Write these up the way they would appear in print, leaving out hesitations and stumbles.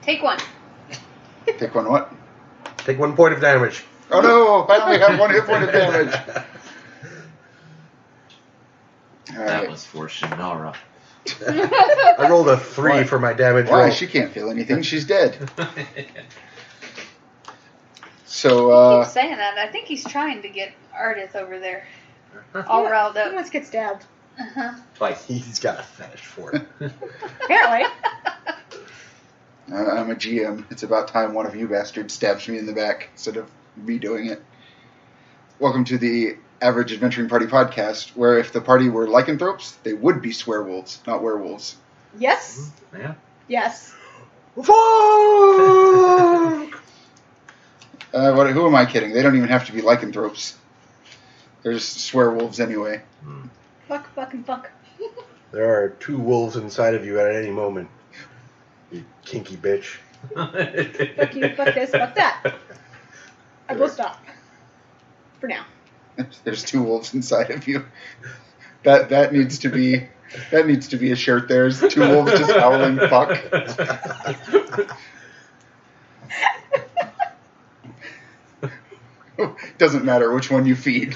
Take one. Take one what? Take 1 point of damage. Oh no! I only have 1 hit point of damage. All That right. was for Shannara. I rolled a 3 Why? for my damage Why? roll. She can't feel anything. She's dead. He So, keeps saying that. I think he's trying to get Ardith over there. All riled He up. wants to get stabbed. Uh-huh. Twice. He's got a fetish for it. Apparently. I'm a GM. It's about time one of you bastards stabs me in the back instead of me doing it. Welcome to the Average Adventuring Party podcast, where if the party were lycanthropes, they would be swearwolves, not werewolves. Yes. Yeah. Yes. Fuck! Who am I kidding? They don't even have to be lycanthropes. They're just swearwolves anyway. Fuck, fuck, and fuck. There are 2 wolves inside of you at any moment. You kinky bitch. Fuck you, fuck this, fuck that. I will stop. For now. There's 2 wolves inside of you. That needs to be a shirt. There's 2 wolves just howling fuck. Doesn't matter which one you feed.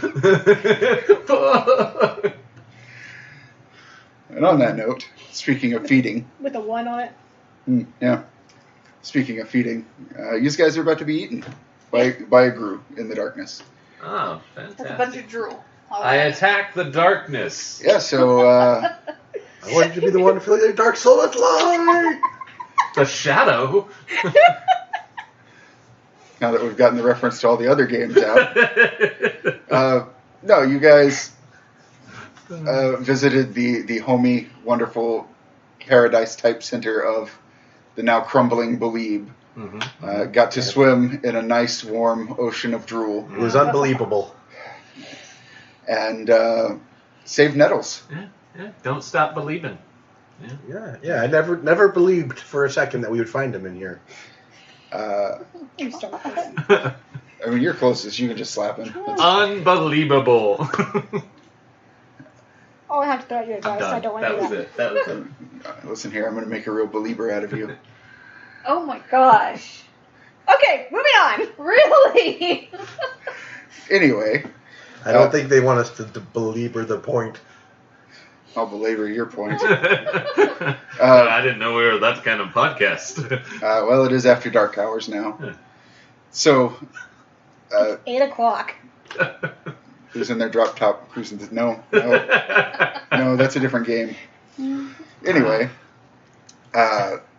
And on that note, speaking of feeding, With a 1 on it. yeah. Speaking of feeding, you guys are about to be eaten by a Gru in the darkness. Oh, That's a bunch fantastic. of drool. All I right. attack the darkness. Yeah. So I wanted to be the one to fill your dark soul with light! The shadow? now that we've gotten the reference to all the other games out, no, you guys visited the homey, wonderful, paradise-type center of the now crumbling Belieb. Mm-hmm. Got to swim in a nice, warm ocean of drool. It was unbelievable. And saved Nettles. Yeah. Don't stop believing. Yeah, I never believed for a second that we would find him in here. You stop it. I mean, you're closest. You can just slap him. Unbelievable. Oh, I have to throw out your advice. I don't want to That do was that. it. That was it. Listen here, I'm going to make a real believer out of you. Oh my gosh. Okay, moving on. Really? Anyway, I don't think they want us to belabor the point. I'll belabor your point. I didn't know we were that kind of podcast. Well, it is after dark hours now. So, 8 o'clock. who's in their drop top cruising? No, that's a different game. Anyway,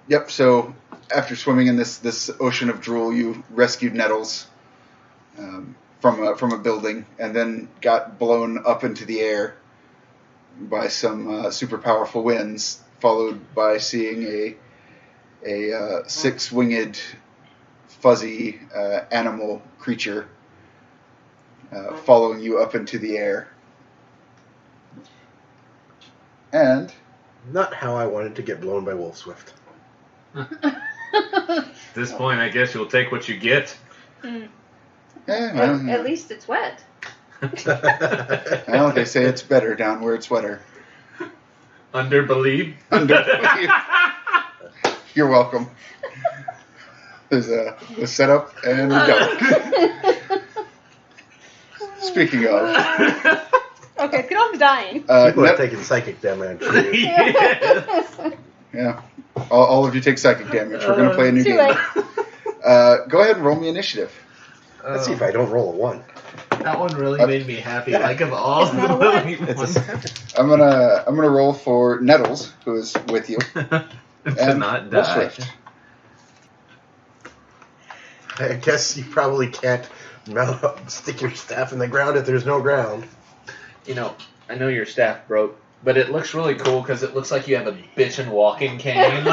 yep. So after swimming in this ocean of drool, you rescued Nettles from a building, and then got blown up into the air by some super powerful winds, followed by seeing a 6-winged fuzzy animal creature following you up into the air. And Not how I wanted to get blown by Wolfswift. At this point, I guess you'll take what you get. At least it's wet. well, they say it's better down where it's wetter. Underbelieve? You're welcome. There's a setup and go. Speaking of, Okay, get off dying. People are Net- taking psychic damage. yeah, all of you take psychic damage. We're going to play a new Too game. late. Go ahead and roll me initiative. Let's see if I don't roll a 1. That one really made me happy. Like of all It's not a the one. little It's a ones 7. I'm gonna roll for Nettles, who is with you, to and not die. Wolfswift. I guess you probably can't stick your staff in the ground if there's no ground. You know, I know your staff broke, but it looks really cool because it looks like you have a bitchin' walking cane.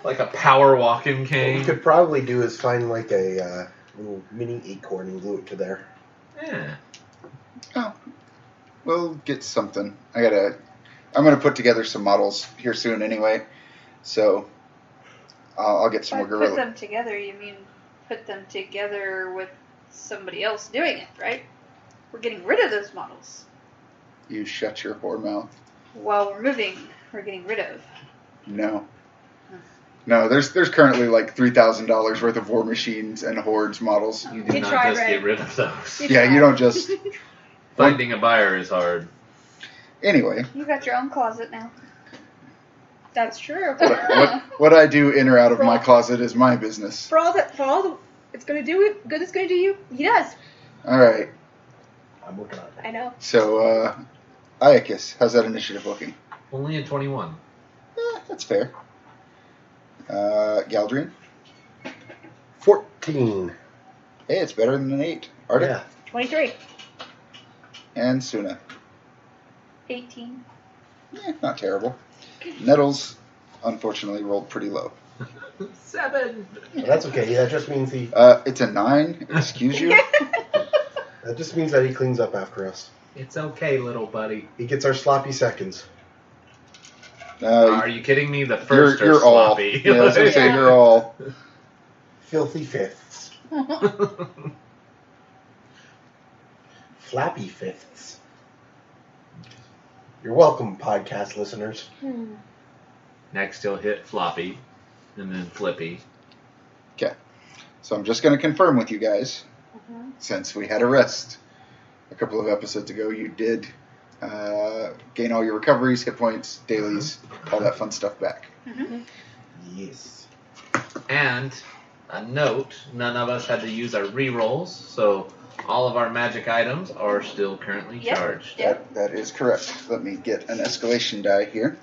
Like a power walking What cane. we could probably do is find like a little mini acorn and glue it to there. Yeah. Oh, we'll get something. I'm gonna put together some models here soon anyway, so I'll get some By more put gorilla. them together, you mean put them together with somebody else doing it, right? We're getting rid of those models. You shut your whore mouth. While we're moving, we're getting rid of. No. No, there's currently like $3,000 worth of War Machines and Hordes models. You do You not try, just Red. get rid of those. You Yeah, you don't just. Finding a buyer is hard. Anyway, You got your own closet now. That's true. what I do in or out of my closet is my business. For all the it's gonna do good. It's gonna do you. He does. All right. I'm working on it. I know. So, Iocus, how's that initiative looking? Only a 21. That's fair. Galdrien? 14. Hey, it's better than an 8. Ardith? Yeah. 23. And Suna? 18. Not terrible. Nettles, unfortunately, rolled pretty low. 7. Well, that's okay. That just means It's a 9. Excuse you? that just means that he cleans up after us. It's okay, little buddy. He gets our sloppy seconds. Are you kidding me? The first you're are sloppy. all. Yeah, I was gonna say you're all. Filthy fifths. Flappy fifths. You're welcome, podcast listeners. Next, he'll hit floppy, and then flippy. Okay. So I'm just going to confirm with you guys, since we had a rest a couple of episodes ago, you did gain all your recoveries, hit points, dailies, all that fun stuff back. Yes. And a note, none of us had to use our rerolls, so all of our magic items are still currently Yep. charged. That is correct. Let me get an escalation die here.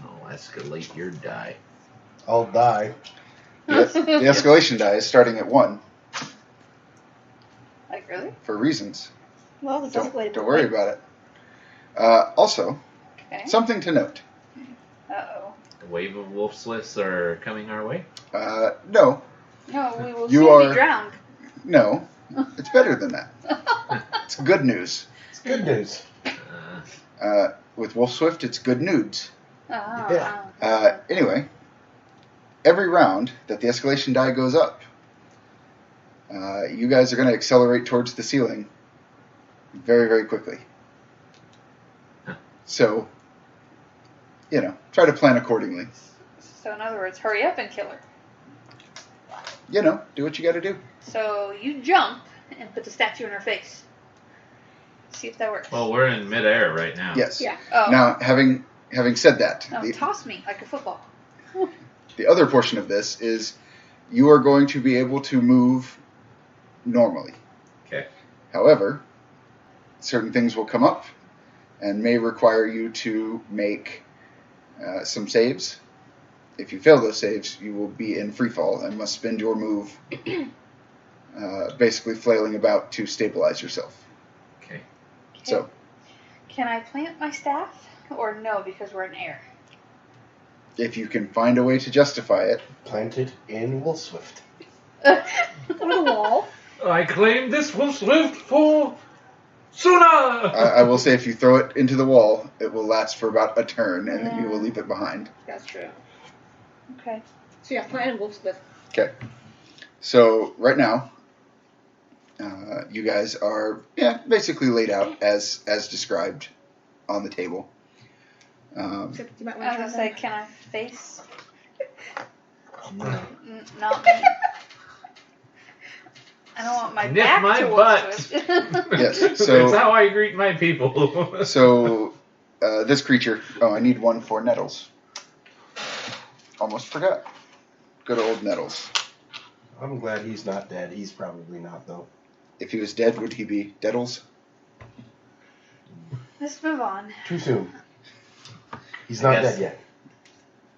Oh, escalate your die. I'll die. The escalation die is starting at 1 Like, really? for reasons. Well, it's escalated. Don't worry about it. Also, Okay. something to note. Uh-oh. The wave of wolf swifts are coming our way. No, No, we will You soon are- be drowned. no, it's better than that. It's good news. It's good news. With Wolfswift, it's good nudes. Ah. Anyway, every round that the escalation die goes up, you guys are going to accelerate towards the ceiling very, very quickly. So, try to plan accordingly. So in other words, hurry up and kill her. Do what you got to do. So you jump and put the statue in her face. See if that works. Well, we're in midair right now. Yes. Yeah. Oh. Now, having said that, No, toss me like a football. the other portion of this is you are going to be able to move normally. Okay. However, certain things will come up and may require you to make some saves. If you fail those saves, you will be in free fall and must spend your move basically flailing about to stabilize yourself. Okay. So, Can I plant my staff? Or no, because we're in air? if you can find a way to justify it, Planted in Wolfswift. On the wall. I claim this wolf swift for Suna! I will say if you throw it into the wall, it will last for about a turn and then you will leave it behind. That's true. Okay. So yeah, plant Wolfsmith. Okay. So right now, you guys are basically laid out as described on the table. Except you might I want was to gonna say, can I face? No. Not me. I don't want my Nip back my to butt. Wolfswift. Yes. That's So how I greet my people. so this creature. Oh, I need one for Nettles. Almost forgot. Good old Nettles. I'm glad he's not dead. He's probably not, though. If he was dead, would he be Dettles? Let's move on. Too soon. He's I not guess. dead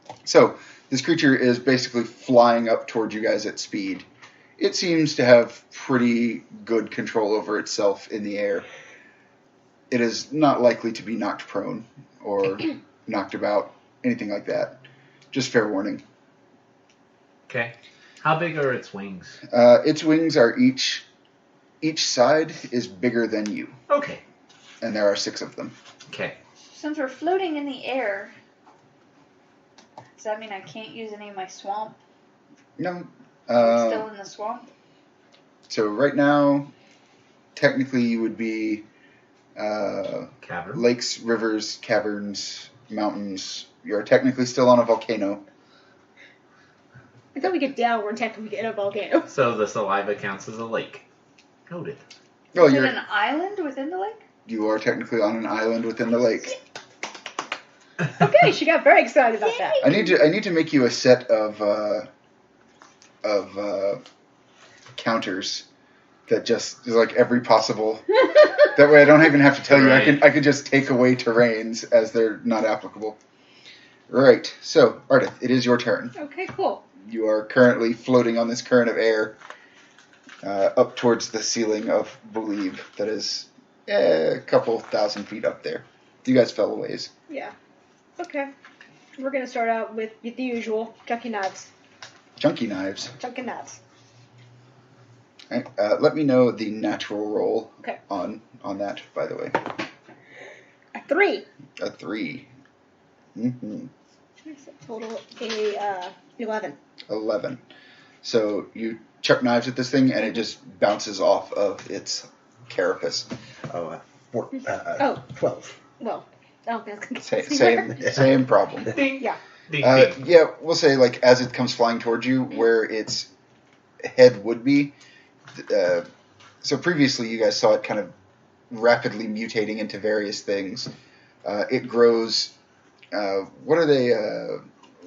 yet. So this creature is basically flying up towards you guys at speed. It seems to have pretty good control over itself in the air. It is not likely to be knocked prone or knocked about, anything like that. Just fair warning. Okay. How big are its wings? Its wings are each side is bigger than you, Okay. and there are 6 of them. Okay. Since we're floating in the air, does that mean I can't use any of my swamp? No. I'm still in the swamp? So right now, technically you would be Cavern. lakes, rivers, caverns, mountains. You're technically still on a volcano. I thought we get down, we're technically we get in a volcano. So the saliva counts as a lake. Noted. Oh, Is it an island within the lake? you are technically on an island within the lake. Okay, she got very excited about that. I need to make you a set of counters that just is like every possible. That way, I don't even have to tell you. Right. I can just take away terrains as they're not applicable. Right. So, Ardith, it is your turn. Okay, cool. You are currently floating on this current of air up towards the ceiling of Believe that is a couple thousand feet up there. You guys fell a ways. Yeah. Okay. We're gonna start out with the usual chunky knives. Chunky knives. Chunky knives. Right. Let me know the natural roll Okay. on that, by the way. A 3. A 3. Mm-hmm. Total a 11. 11. So you chuck knives at this thing, and it just bounces off of its carapace. Oh, 12. Well, I don't think that's gonna get Same problem. Ding. Yeah. Ding, ding. Yeah, we'll say like as it comes flying towards you, where its head would be. So previously, you guys saw it kind of rapidly mutating into various things. It grows. What are they?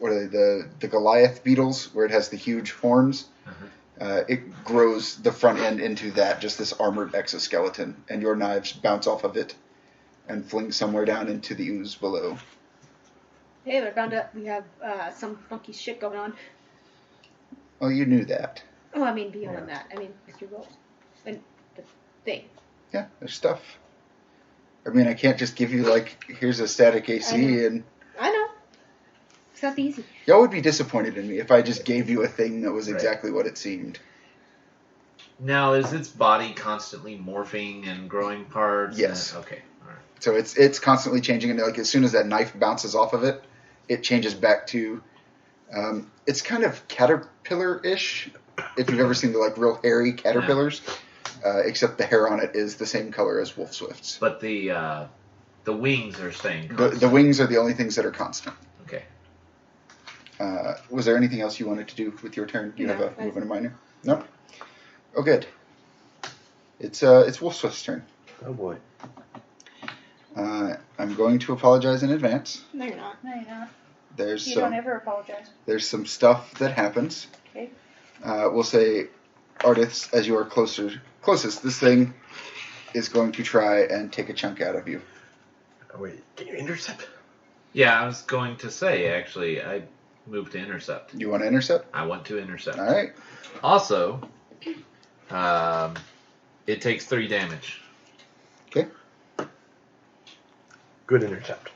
The Goliath beetles, where it has the huge horns. It grows the front end into that, just this armored exoskeleton, and your knives bounce off of it and fling somewhere down into the ooze below. Hey, I found out we have some funky shit going on. Oh, you knew that. Oh, I mean beyond that. I mean with your rolls and the thing. Yeah, there's stuff. I mean, I can't just give you like, here's a static AC, and I know. It's not easy. y'all would be disappointed in me if I just gave you a thing that was Right. exactly what it seemed. Now, is its body constantly morphing and growing parts? Yes. Okay. All right. So it's constantly changing, and like as soon as that knife bounces off of it, it changes back to. It's kind of caterpillar-ish. If you've ever seen the like real hairy caterpillars, except the hair on it is the same color as Wolfswift's. But the wings are staying The constant. wings are the only things that are constant. Okay. Was there anything else you wanted to do with your turn? You No, have a I- move and a minor? No? Oh, good. It's Wolfswift's turn. Oh boy. I'm going to apologize in advance. No, you're not. No, you're not. There's You some don't ever apologize. there's some stuff that happens. Okay. We'll say, Ardith, as you are closest, this thing is going to try and take a chunk out of you. Oh, wait, can you intercept? Yeah, I was going to say, actually, I moved to intercept. You want to intercept? I want to intercept. All right. Also, it takes 3 damage. Okay. Good intercept.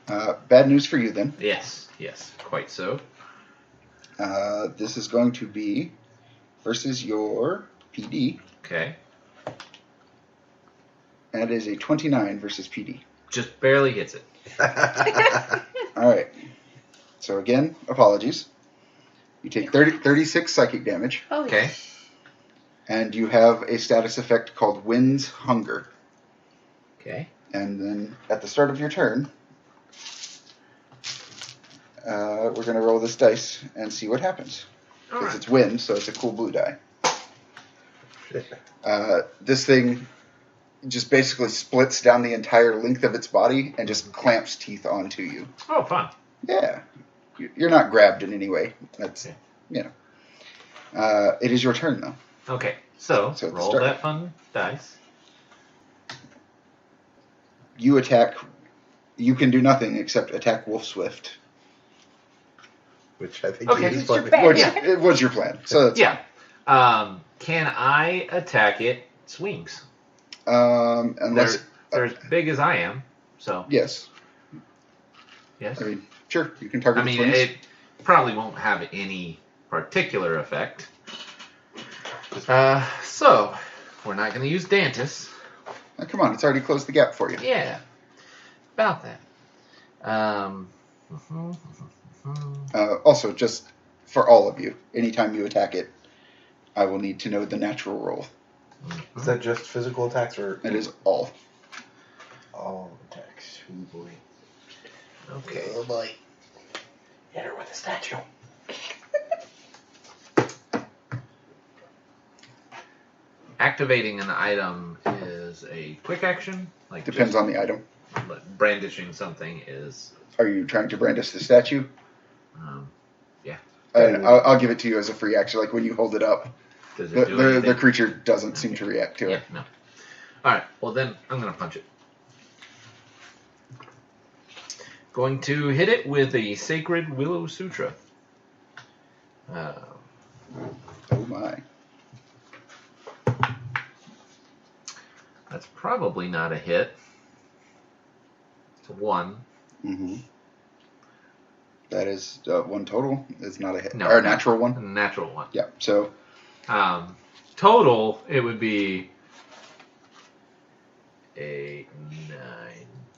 Bad news for you then. Yes, quite so. This is going to be versus your PD, Okay. and it is a 29 versus PD. Just barely hits it. All right. So again, apologies. You take 36 psychic damage, Holy Okay. and you have a status effect called Wind's Hunger. Okay. And then at the start of your turn, we're going to roll this dice and see what happens. All Because right. it's wind, so it's a cool blue die. Shit. This thing just basically splits down the entire length of its body and just clamps teeth onto you. Oh, fun. Yeah. You're not grabbed in any way. That's, Okay. you know. It is your turn, though. Okay. So So at the roll start. that fun dice. You attack. You can do nothing except attack Wolfswift. Which I think Okay. is It's your funny. bad. Which, it was your plan. So that's Yeah. Can I attack its wings? unless. They're as big as I am, so Yes. yes. I mean, sure, you can target I its mean, wings. it probably won't have any particular effect. So we're not going to use Dantis. Oh, come on, it's already closed the gap for you. Yeah, about that. Also, just for all of you, anytime you attack it, I will need to know the natural roll. Is that just physical attacks or It is all. all attacks? Oh boy. Okay. Oh boy. Hit her with a statue. activating an item is a quick action. Like Depends on the item. Brandishing something is. Are you trying to brandish the statue? Yeah. I'll give it to you as a free action. Like when you hold it up, Does it do anything? the creature doesn't seem to react to Yeah, it. no. Alright, well then I'm going to punch it. Going to hit it with a Sacred Willow Sutra. Oh my. That's probably not a hit. It's a 1. Mm-hmm. That is 1 total. It's not a hit. No, or a natural 1. A natural 1. Yeah. So total, it would be 8, 9,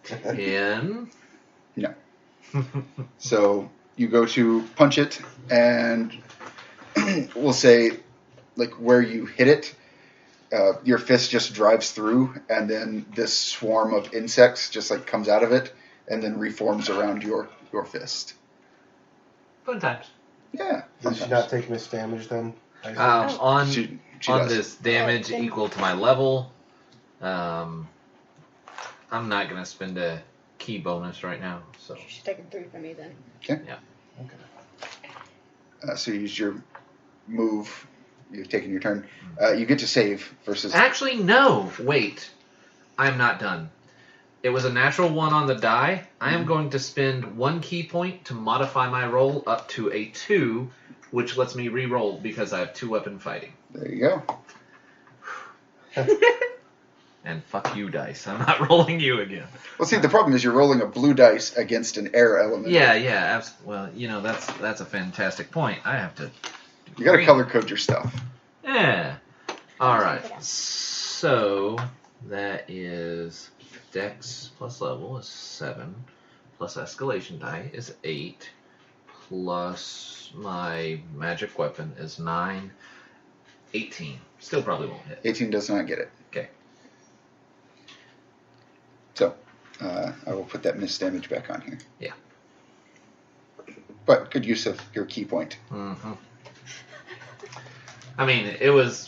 10. No. So you go to punch it, and we'll say, like where you hit it, your fist just drives through, and then this swarm of insects just like comes out of it, and then reforms around your fist. Fun times. Yeah. Does she not take miss damage then? On She on does. this damage equal to my level, I'm not going to spend a key bonus right now. So She's taking 3 from me then. Okay. Yeah. Okay. So you use your move. You've taken your turn. You get to save versus. Actually, no. Wait. I'm not done. It was a natural 1 on the die. I am going to spend 1 key point to modify my roll up to a 2, which lets me re-roll because I have 2-weapon fighting. There you go. And fuck you, dice. I'm not rolling you again. Well, see, the problem is you're rolling a blue dice against an air element. Yeah. Well, that's a fantastic point. I have to. You got to color code your stuff. Yeah. All right. So that is Dex plus level is 7, plus escalation die is 8, plus my magic weapon is 9, 18. Still probably won't hit. 18 does not get it. Okay. So I will put that miss damage back on here. Yeah. But good use of your key point. Mm-hmm. I mean,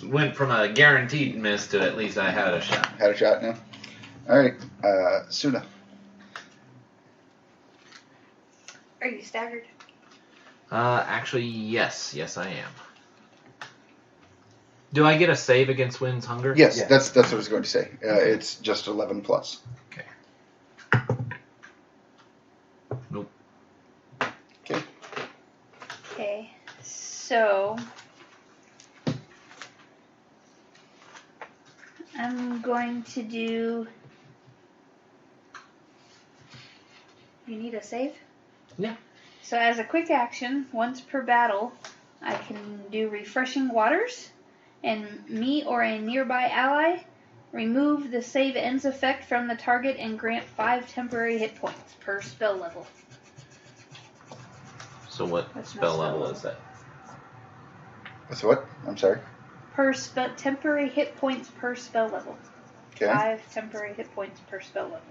went from a guaranteed miss to at least I had a shot. Had a shot now. All right, Suna. Are you staggered? Actually, yes, I am. Do I get a save against Wind's Hunger? Yes, Yeah. that's what I was going to say. It's just 11 plus. Okay. Nope. Okay. Okay. So I'm going to do. You need a save? Yeah. So as a quick action, once per battle, I can do Refreshing Waters, and me or a nearby ally remove the save ends effect from the target and grant 5 temporary hit points per spell level. So what That's spell not level spell is that? That's what? I'm sorry. Temporary hit points per spell level. Okay. 5 temporary hit points per spell level.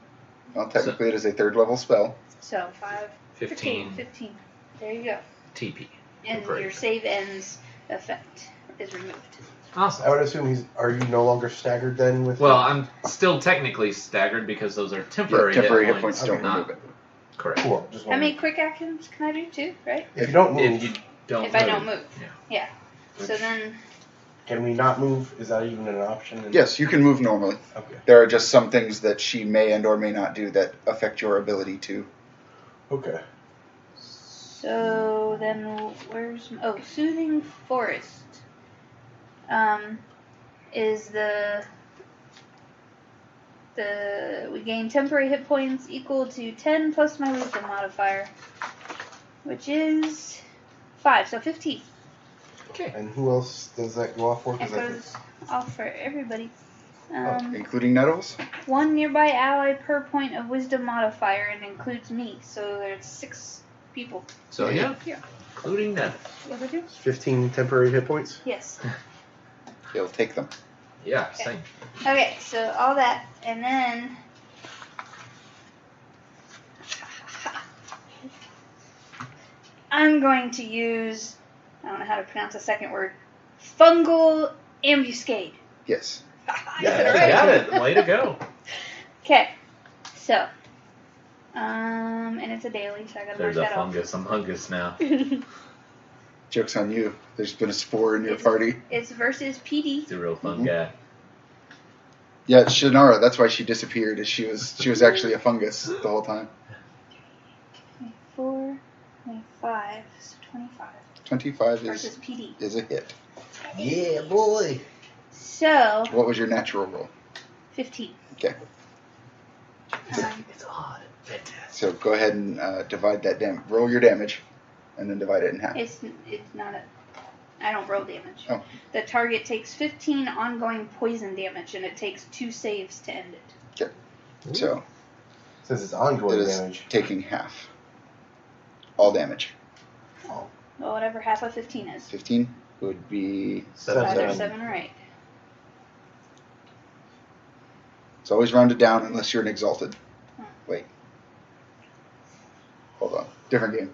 Well, technically it is a 3rd level spell. So 5, 15. 15. There you go. TP. And Great. your save ends effect is removed. Awesome. I would assume are you no longer staggered then with Well, I'm still technically staggered because those are temporary, temporary hit hit points Okay. don't not remove it. correct. Cool. Just How many wondering. quick actions can I do too, right? If you don't If move, you don't If I don't move. Yeah. So then, can we not move? Is that even an option? Yes, you can move normally. Okay. There are just some things that she may and or may not do that affect your ability to. Okay. so then where's Soothing Forest? Is we gain temporary hit points equal to 10 plus my wisdom modifier, which is 5, so 15. Okay. And who else does that go off for? It 'Cause I think goes off for everybody. Including Nettles? 1 nearby ally per point of wisdom modifier, and includes me, so there's 6 people. So yeah, Yeah. including that. What do I do? 15 temporary hit points. Yes. He'll take them. Yeah, Okay. same. Okay, so all that, and then I'm going to use, I don't know how to pronounce the second word, fungal ambuscade. Yes. Yes, You right. got it. Way to go. Okay. So. And it's a daily, so I gotta There's mark a that fungus among us now. off. Joke's on you. There's been a spore in your party. It's versus PD. He's a real fun Mhm. guy. Yeah, Shannara. That's why she disappeared. Is she was actually a fungus the whole time. 24, 25, so 25 25 versus PD. is a hit. Yeah, boy. So, What was your natural roll? 15. Okay. It's odd. Fantastic. So go ahead and divide that roll your damage, and then divide it in half. It's not a. I don't roll damage. Oh. The target takes 15 ongoing poison damage, and it takes 2 saves to end it. Okay. So Since it's it ongoing is damage. taking half. All damage. Well, whatever half of 15 is. 15 would be. 7. 5 or 7. 7 or 8. It's always rounded down unless you're an exalted. Wait. Hold on. Different game.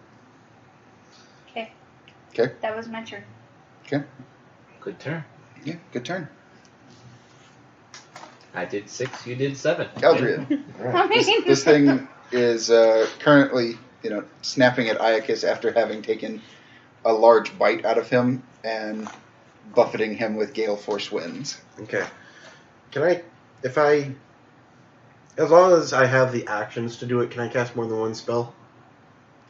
Okay. Okay. That was my turn. Good turn. Yeah. Good turn. I did 6. You did 7. Galdrien. Alright. This thing is currently, snapping at Iocus after having taken a large bite out of him and buffeting him with gale force winds. Okay. Can I, as long as I have the actions to do it, can I cast more than one spell?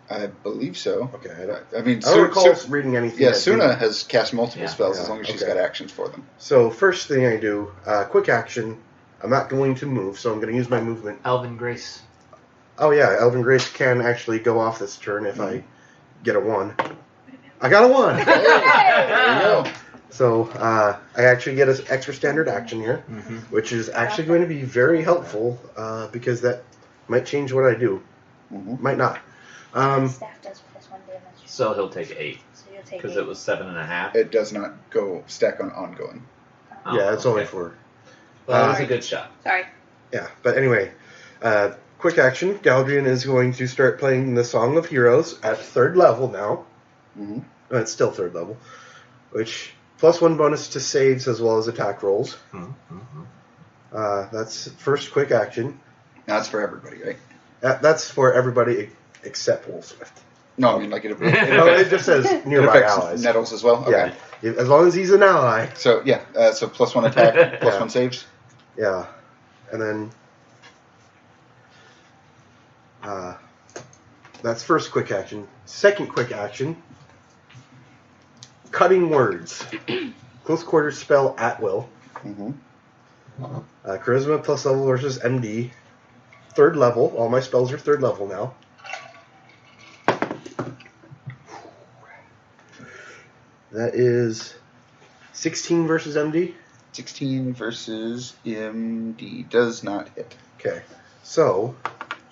I believe so. Okay. I mean, I don't recall reading anything. yeah, that Suna did. has cast multiple Yeah. spells Yeah, as long as she's okay. got actions for them. So first thing I do, quick action. I'm not going to move, so I'm going to use my movement. Elven Grace. Oh yeah, Elven Grace can actually go off this turn if I get a 1. I got a 1! There you go. So I actually get an extra standard action here, Mm-hmm. which is actually going to be very helpful because that might change what I do. Mhm. Might not. Staff does +1 damage. So he'll take 8. So you'll take Because 8. it was 7.5. It does not go stack on ongoing. Yeah, it's only for... Well, it was a good shot. Sorry. Yeah, but anyway, quick action. Galdrien is going to start playing the Song of Heroes at 3rd level now. Mhm. It's still 3rd level, which +1 bonus to saves as well as attack rolls. Mm-hmm. That's first quick action. Now it's for everybody, right? That's for everybody except Weirdswift. No, I mean, like it No, it just says nearby affects allies. Nettles as well? Okay. Yeah, as long as he's an ally. So, yeah, so +1 attack, +1 Yeah. saves. Yeah, and then that's first quick action. Second quick action, cutting words. Close quarters spell at will. Mm-hmm. Charisma plus level versus MD. 3rd level. All my spells are 3rd level now. That is 16 versus MD. 16 versus MD does not hit. Okay, so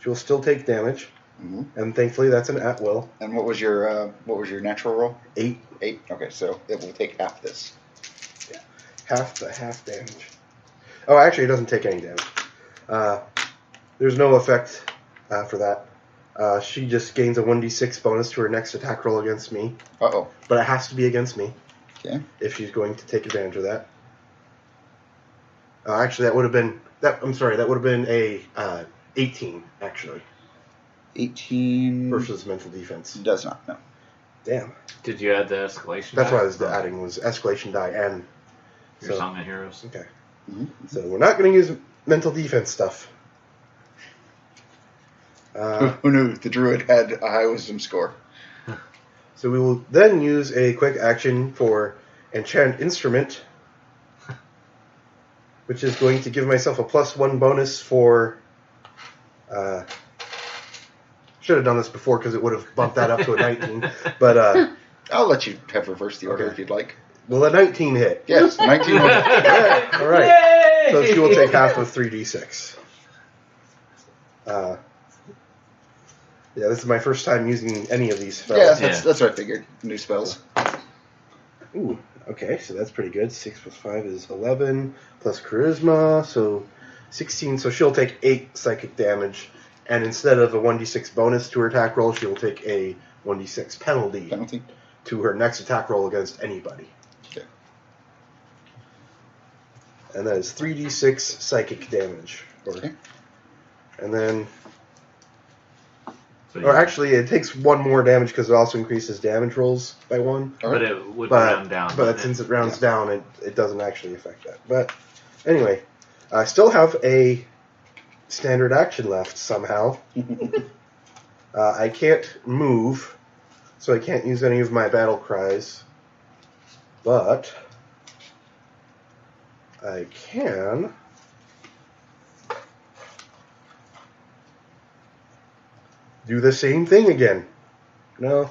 she'll still take damage, Mm-hmm. and thankfully that's an at will. And what was your natural roll? 8, 8. Okay, so it will take half this. half damage. Oh, actually, it doesn't take any damage. There's no effect for that. She just gains a 1d6 bonus to her next attack roll against me, Uh-oh. but it has to be against me. Okay. If she's going to take advantage of that. Actually, that would have been that would have been a 18 actually 18 versus mental defense. does not. No. Damn. Did you add the escalation? That's die? why I was adding was escalation die and Your so Song of Heroes. okay. Mm-hmm. So we're not going to use mental defense stuff. Who knew the druid had a high wisdom score? So we will then use a quick action for enchant instrument, which is going to give myself a +1 bonus for. Should have done this before because it would have bumped that up to a 19. But I'll let you have reversed the order Okay. if you'd like. will a 19 hit? Yes, 19 will hit. Yeah, all right. Yay! So she will take half of 3d6. Yeah, this is my first time using any of these spells. Yeah, Yeah. that's what I figured. New spells. Ooh, okay, so that's pretty good. 6 plus 5 is 11, plus charisma, so 16. So she'll take 8 psychic damage, and instead of a 1d6 bonus to her attack roll, she will take a 1d6 penalty Penalty. to her next attack roll against anybody. Okay. And that is 3d6 psychic damage. Okay. And then... So Or actually, it takes 1 more damage because it also increases damage rolls by 1. All But right. it would round down. But since it rounds down, it doesn't actually affect that. But anyway, I still have a standard action left somehow. I can't move, so I can't use any of my battle cries. But I can... do the same thing again. No,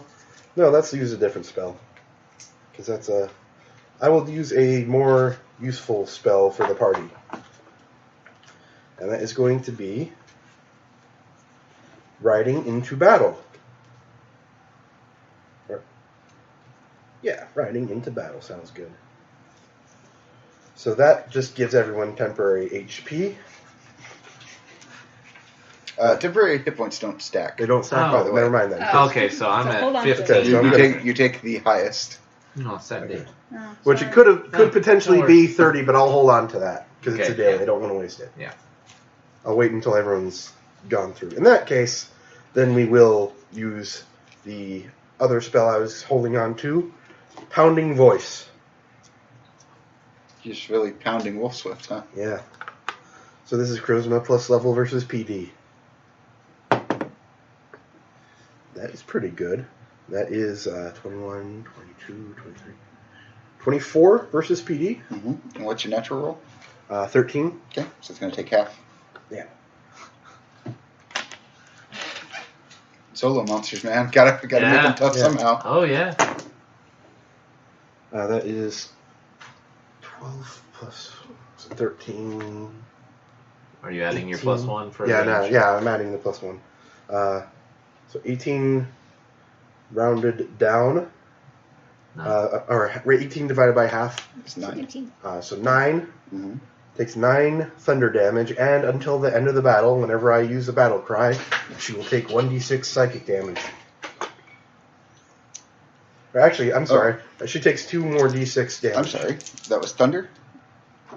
let's use a different spell. Because that's a... I will use a more useful spell for the party. And that is going to be... riding into battle. Yeah, riding into battle sounds good. So that just gives everyone temporary HP. Temporary hit points don't stack. They don't stack, by the way. Never mind that. Okay, so I'm So hold at on to 15. it. You take the highest. No, it's that day. Oh, Which it sorry. could potentially don't be 30, but I'll hold on to that because it's a Okay, day. yeah. I don't want to waste it. Yeah. I'll wait until everyone's gone through. In that case, then we will use the other spell I was holding on to, Pounding Voice. You're just really pounding Wolfswift, huh? Yeah. So this is Charisma plus level versus PD. That is pretty good. That is 21, 22, 23, 24 versus PD. Mm-hmm. And what's your natural roll? 13. Okay, so it's going to take half. Yeah. Solo monsters, man. Gotta make them tough somehow. Oh, yeah. That is 12 plus 13. Are you adding your 18. plus 1 for Yeah, range? I'm adding the plus 1. So 18 rounded down. No. Or 18 divided by half. It's 9. 17. So 9. Mm-hmm. Takes 9 thunder damage, and until the end of the battle, whenever I use a battle cry, she will take 1d6 psychic damage. Or actually, I'm sorry. She takes 2 more d6 damage. I'm sorry. That was thunder?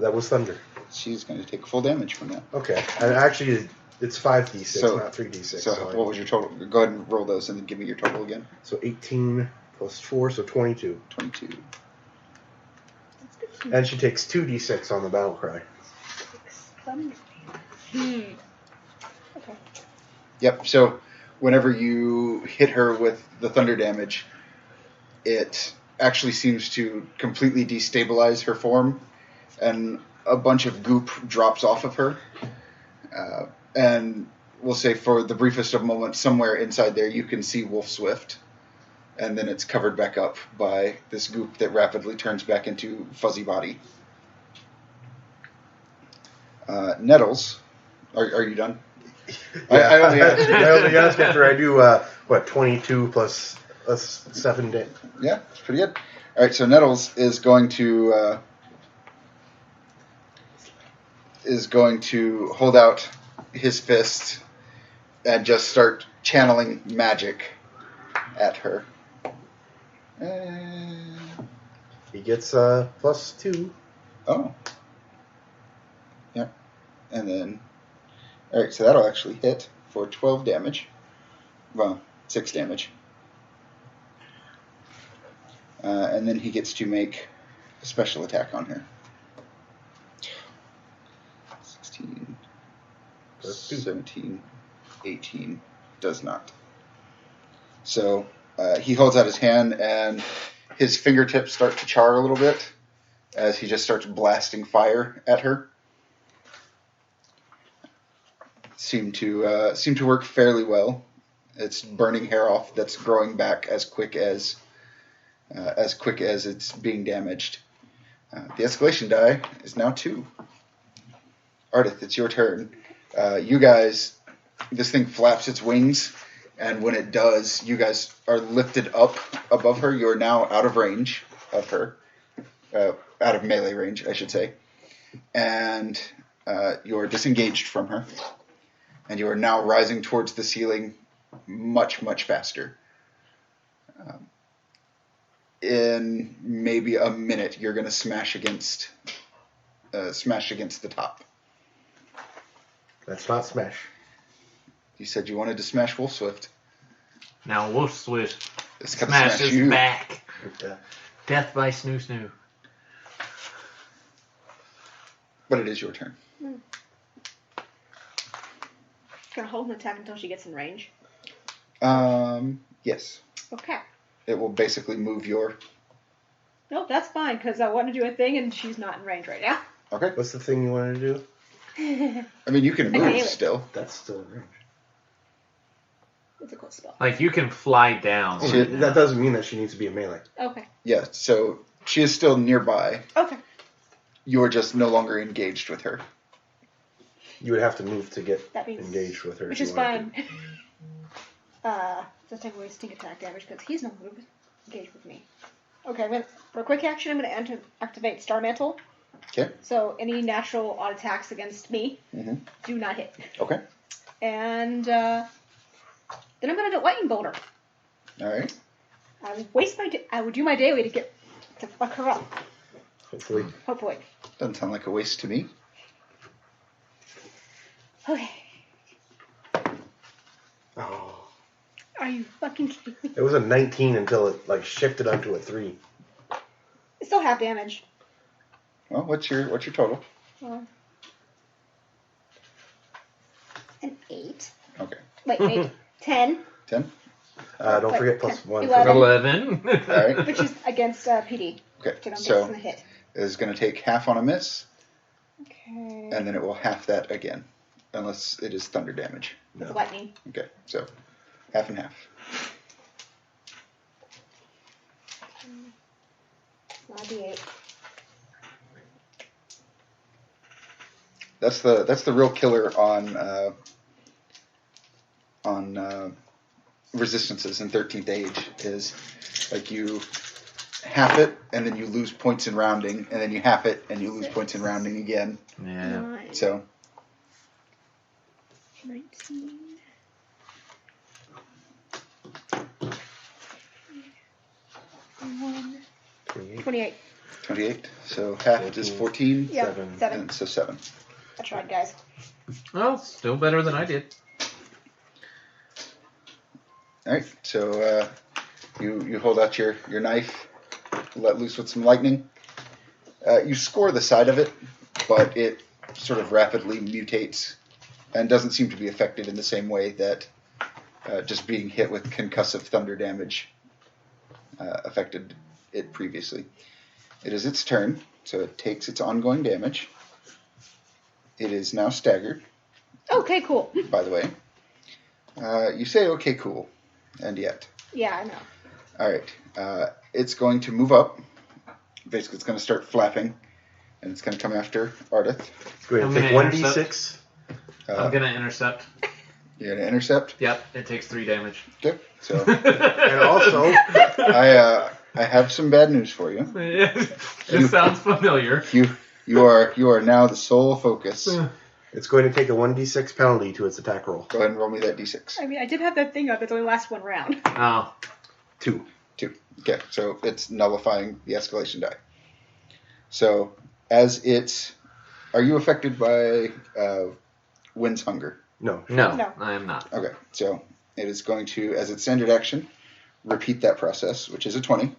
That was thunder. She's going to take full damage from that. Okay. And actually, it's 5d6, So- not 3d6. So what was your total? Go ahead and roll those and then give me your total again. So 18 plus 4, so 22. 22. And she takes 2d6 on the battle cry. Okay. Yep, so whenever you hit her with the thunder damage, it actually seems to completely destabilize her form, and a bunch of goop drops off of her. And we'll say for the briefest of moments, somewhere inside there you can see Wolfswift, and then it's covered back up by this goop that rapidly turns back into fuzzy body. Nettles, are you done? Yeah. I only asked. I only asked after I do, 22 plus 7 damage. Yeah, it's pretty good. All right, so Nettles is going to hold out his fist and just start channeling magic at her. He gets plus 2. Oh. Yep. And then, all right, so that'll actually hit for 12 damage. Well, 6 damage. And then he gets to make a special attack on her. 16, Plus 2. 17, 18. Does not. So he holds out his hand, and his fingertips start to char a little bit as he just starts blasting fire at her. Seem to work fairly well. It's burning hair off that's growing back as quick as it's being damaged. The escalation die is now 2. Ardith, it's your turn. You guys, this thing flaps its wings, and when it does, you guys are lifted up above her. You are now out of range of her, out of melee range, I should say, and you're disengaged from her, and you are now rising towards the ceiling much, much faster. In maybe a minute, you're going to smash against smash against the top. That's not smash. You said you wanted to smash Wolfswift. Now Wolfswift It's gonna smash smash his you. back. Yeah. Death by Snoo Snoo. But it is your turn. Gonna hold an attack until she gets in range. Yes. Okay. It will basically move your... Nope, that's fine, because I want to do a thing and she's not in range right now. Okay. What's the thing you wanted to do? I mean, you can move Okay. still. That's still in range. It's a close spell. Like you can fly down. She- right now. That doesn't mean that she needs to be a melee. Okay. Yeah, so she is still nearby. Okay. You're just no longer engaged with her. You would have to move to get That means... engaged with her. Which if is you wanted fine. Just take away sneak attack damage because he's not engaged with me. Okay, for a quick action, I'm going to activate Star Mantle. Okay. So any natural odd attacks against me do not hit. Okay. And then I'm going to do Lightning Bolter. All right. I would do my daily to fuck her up. Hopefully. Hopefully. Doesn't sound like a waste to me. Okay. Oh. Are you fucking kidding me? It was a 19 until it like shifted onto a 3. I still have damage. Well, what's your total? An 8. Okay. Wait, 8. 10. 10? Don't Wait, forget plus 1. 11. 11. All right. Which is against PD. Okay. So don't So miss the hit. it is going to take half on a miss, Okay. and then it will half that again, unless it is thunder damage. With lightning. Okay. So half and half. Not a D8. That's the real killer on resistances in 13th Age is like you half it and then you lose points in rounding and then you half it and you lose points in rounding again. Yeah. 9, So 19. 28. 28. So half is 14. Yeah, 7. 7. And so 7. I tried, guys. Well, still better than I did. All right. So you hold out your knife, let loose with some lightning. You score the side of it, but it sort of rapidly mutates and doesn't seem to be affected in the same way that just being hit with concussive thunder damage affected it previously. It is its turn, so it takes its ongoing damage. It is now staggered, Okay, cool. by the way. You say, okay, cool, and yet. Yeah, I know. All right. It's going to move up. Basically, it's going to start flapping, and it's going to come after Ardith. Go ahead I'm and take gonna 1d6. I'm gonna intercept. You're going to intercept? Yep, it takes 3 damage. Okay. So And also, I have some bad news for you. This sounds familiar. You are now the sole focus. it's going to take a 1d6 penalty to its attack roll. Go ahead and roll me that d6. I mean, I did have that thing up. It only lasts one round. Oh, 2. 2. Okay, so it's nullifying the escalation die. So as it's... Are you affected by Wind's Hunger? No. no, I am not. Okay, so it is going to, as its standard action, repeat that process, which is a 20.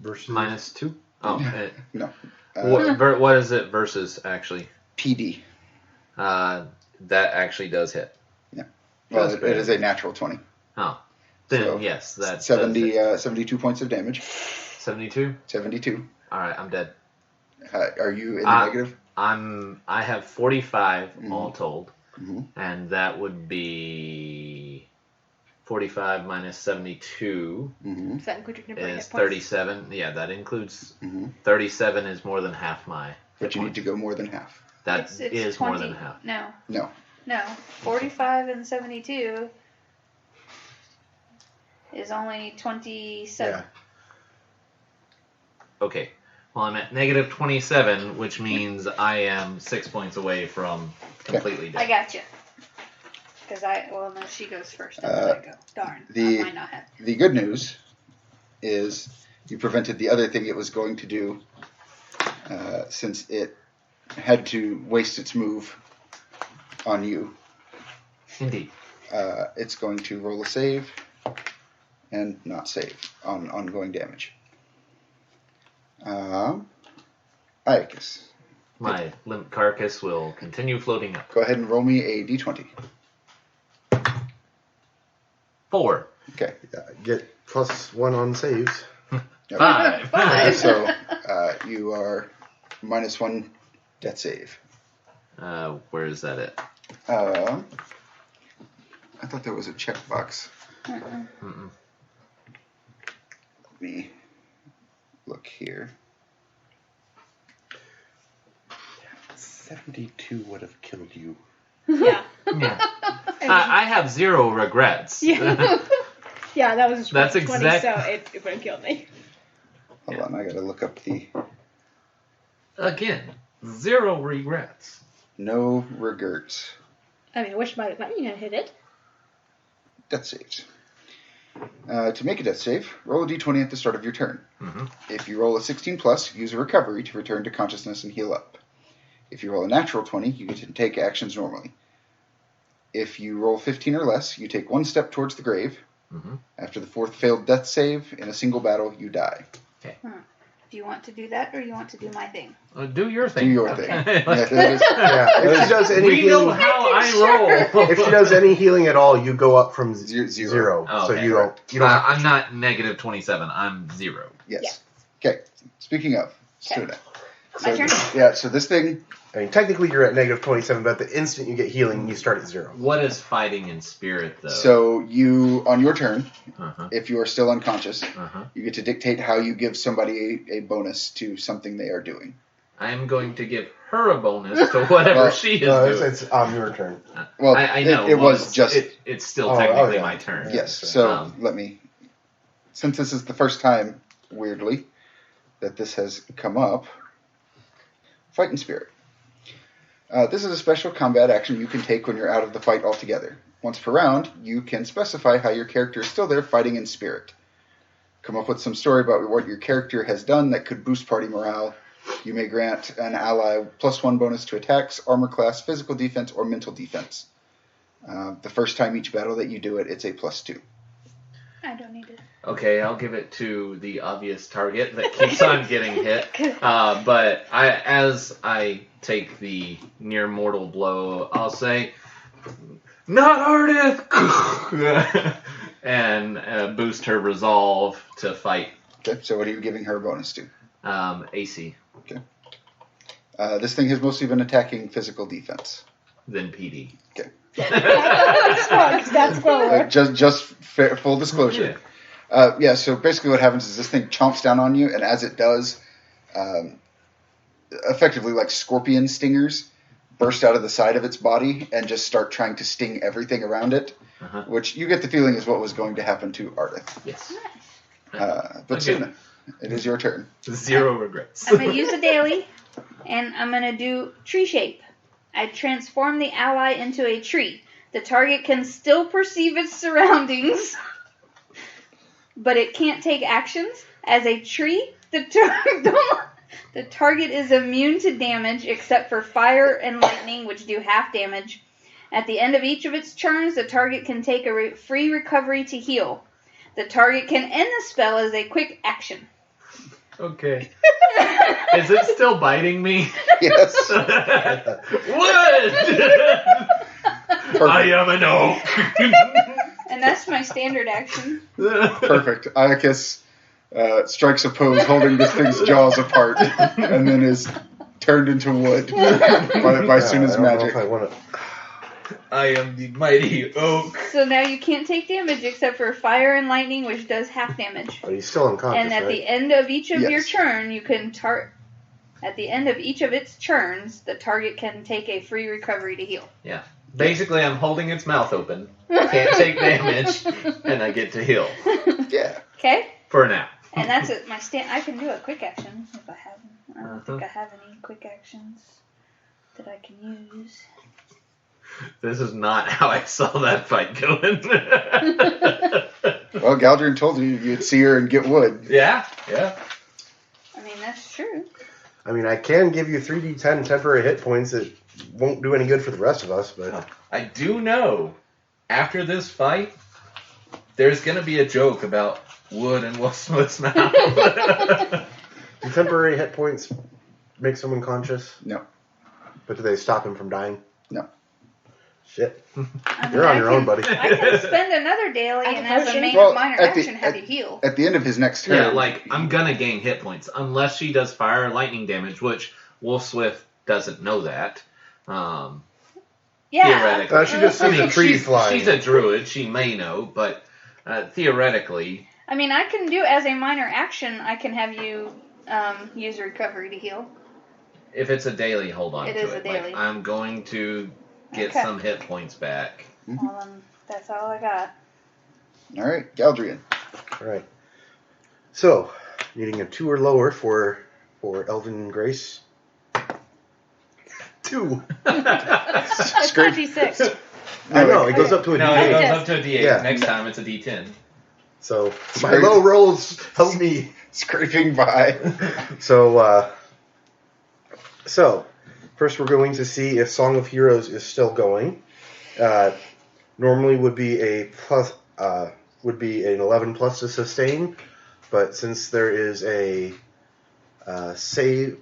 Versus Minus 2? Oh, No. what is it versus, actually? PD. That actually does hit. Well, That's it is a natural 20. Oh. Then, So, yes, that's 72 points of damage. 72? 72. Alright, I'm dead. Are you in the negative? I have 45 all told, Mhm. and that would be 45 minus 72 Mm-hmm. Does that include your temporary is hit points? 37. Yeah, that includes Mm-hmm. 37 is more than half my. But you need to go more than half. That It's is 20. more than half. No. 45 and 72 is only 27. Yeah. Okay. Well, I'm at negative 27, which means I am 6 points away from completely I dead. got you. Because no, she goes first. And then I go. Darn. I might not have. The good news is you prevented the other thing it was going to do since it had to waste its move on you. Indeed. It's going to roll a save and not save on ongoing damage. Iocus. My limp carcass will continue floating up. Go ahead and roll me a d20. 4. Okay. Get +1 on saves. Yep. 5. So you are -1 death save. Where is that at? I thought there was a checkbox. Mm-mm. Let me look here. 72 would have killed you. Yeah. Yeah. I have 0 regrets. Yeah. Yeah, that was That's 20, exact- so it would have killed me. Hold on, I gotta look up the Again, 0 regrets. no regrets. I mean, I wish my lightning had hit it. Death saves. To make a death save, roll a d20 at the start of your turn. Mm-hmm. If you roll a 16 plus, use a recovery to return to consciousness and heal up. If you roll a natural 20, you get to take actions normally. If you roll 15 or less, you take 1 step towards the grave. Mm-hmm. After the 4th failed death save, in a single battle, you die. Do you want to do that, or you want to do my thing? Do your thing. Do your Okay. thing. Yeah, that is- Yeah, if she does any We know healing, how I roll. if she does any healing at all, you go up from Zero. zero. Oh, So okay. you don't. You don't. I'm not -27. I'm 0. yes. Okay. Speaking of, Suna. My turn? Yeah, so this thing, I mean, technically you're at -27, but the instant you get healing, you start at 0. What is fighting in spirit, though? so you, on your turn, Uh-huh. if you are still unconscious, Uh-huh. you get to dictate how you give somebody a bonus to something they are doing. I am going to give her a bonus to whatever Well, she is No, doing. it's on your turn. Well, I know. it well, was just... It's still Oh, technically yeah. my turn. Yes, Sure. so let me... Since this is the first time, weirdly, that this has come up, Fight in Spirit. This is a special combat action you can take when you're out of the fight altogether. Once per round, you can specify how your character is still there fighting in spirit. Come up with some story about what your character has done that could boost party morale. You may grant an ally +1 bonus to attacks, armor class, physical defense, or mental defense. The first time each battle that you do it, it's a +2. I don't need it. Okay, I'll give it to the obvious target that keeps on getting hit. But as I take the near mortal blow, I'll say, "Not Ardith!" and boost her resolve to fight. Okay, so what are you giving her a bonus to? AC, This thing has mostly been attacking physical defense. then PD. That's forward. Full disclosure. So basically what happens is this thing chomps down on you, and as it does, effectively like scorpion stingers burst out of the side of its body and just start trying to sting everything around it, Uh-huh. which you get the feeling is what was going to happen to Ardith. Yes. But Okay. Suna, it is your turn. 0 regrets. I'm going to use a daily, and I'm going to do tree shape. I transform the ally into a tree. The target can still perceive its surroundings, but it can't take actions. As a tree, the target is immune to damage except for fire and lightning, which do half damage. At the end of each of its turns, the target can take a free recovery to heal. The target can end the spell as a quick action. Okay. Is it still biting me? Yes. What? I am an oak. And that's my standard action. Perfect. Iocus strikes a pose holding this thing's jaws apart and then is turned into wood by Suna's magic. I am the mighty oak. So now you can't take damage except for fire and lightning, which does half damage. But he's still unconscious, And at right? the end of each of your Yes. turn, you can at the end of each of its turns, the target can take a free recovery to heal. Yeah. Basically, I'm holding its mouth open. Can't take damage, and I get to heal Yeah. Okay? for now. And that's it. I can do a quick action if I have them. I don't think I have any quick actions that I can use. This is not how I saw that fight going. Well, Galdrien told you you'd see her and get wood. Yeah. I mean, that's true. I mean, I can give you 3d10 temporary hit points. It won't do any good for the rest of us, but... I do know, after this fight, there's going to be a joke about wood and Weirdswift's mouth. Do temporary hit points make someone conscious? No. But do they stop him from dying? No. Shit. I mean, You're on your own, buddy. I can spend another daily and as a minor action have you heal. At the end of his next turn. Yeah, like, I'm going to gain hit points, unless she does fire or lightning damage, which Weirdswift doesn't know that. Theoretically. She just sees a tree flying. She's a druid, she may know, but theoretically... I mean, I can do as a minor action, I can have you use recovery to heal. If it's a daily, hold on to it. It is a daily. Like, I'm going to get some hit points back. Well, then, that's all I got. All right, Galdrien. All right. So, needing a 2 or lower for Elven Grace. 2. It's not D6. I know, it goes up to a No, D8. it goes up to a D8. Yeah. Next time it's a D10. So, my low rolls help me. Scraping by. So, first we're going to see if Song of Heroes is still going. Normally would be an 11 plus to sustain, but since there is a save,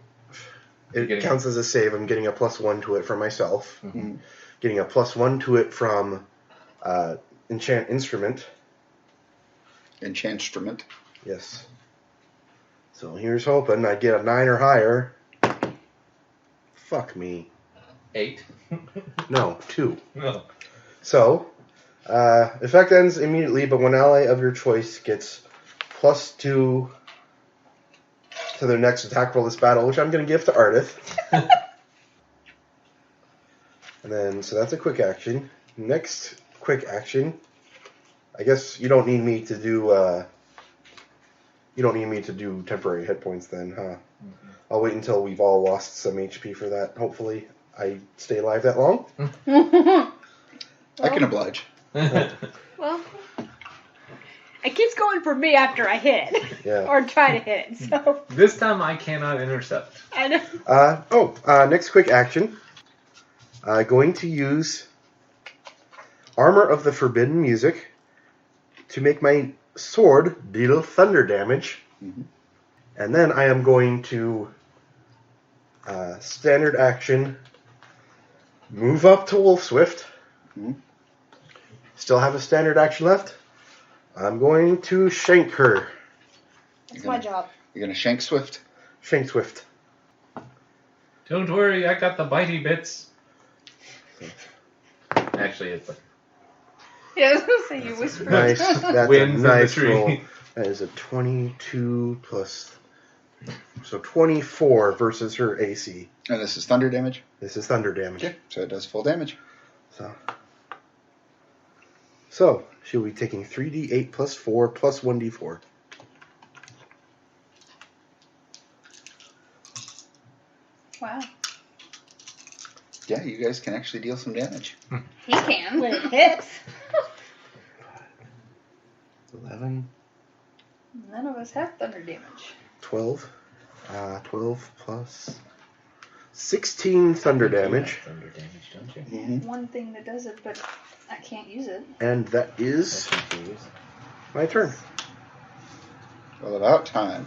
it counts as a save. I'm getting a +1 to it for myself. Mm-hmm. Getting a +1 to it from Enchant Instrument. Enchantment. Yes. So here's hoping I get a 9 or higher. Fuck me. 8. No, 2. No. So, effect ends immediately, but one ally of your choice gets +2 to their next attack roll this battle, which I'm going to give to Ardith. And then, so that's a quick action. Next quick action. I guess you don't need me to do. You don't need me to do temporary hit points then, huh? Mm-hmm. I'll wait until we've all lost some HP for that. Hopefully, I stay alive that long. I can oblige. Well, it keeps going for me after I hit it. Yeah. Or try to hit it, so. This time I cannot intercept. I know. Next quick action. Going to use Armor of the Forbidden Music to make my sword deal thunder damage. Mm-hmm. And then I am going to standard action move up to Weirdswift. Mm-hmm. Still have a standard action left. I'm going to shank her. That's my job. You're going to shank Swift? Shank Swift. Don't worry, I got the bitey bits. Actually, it's like... Yeah, I was going to say you whispered. Nice. That's Winds a in the nice tree. roll. That is a 22 plus... So 24 versus her AC. And this is thunder damage? This is thunder damage. Okay, so it does full damage. So she'll be taking 3d8 plus 4 plus 1d4. Wow. Yeah, you guys can actually deal some damage. He can. When it hits. 11, None of us have thunder damage. 12. 12 plus 16 thunder damage. Thunder damage, don't you? Mm-hmm. One thing that does it, but I can't use it. And that is my turn. Well, about time.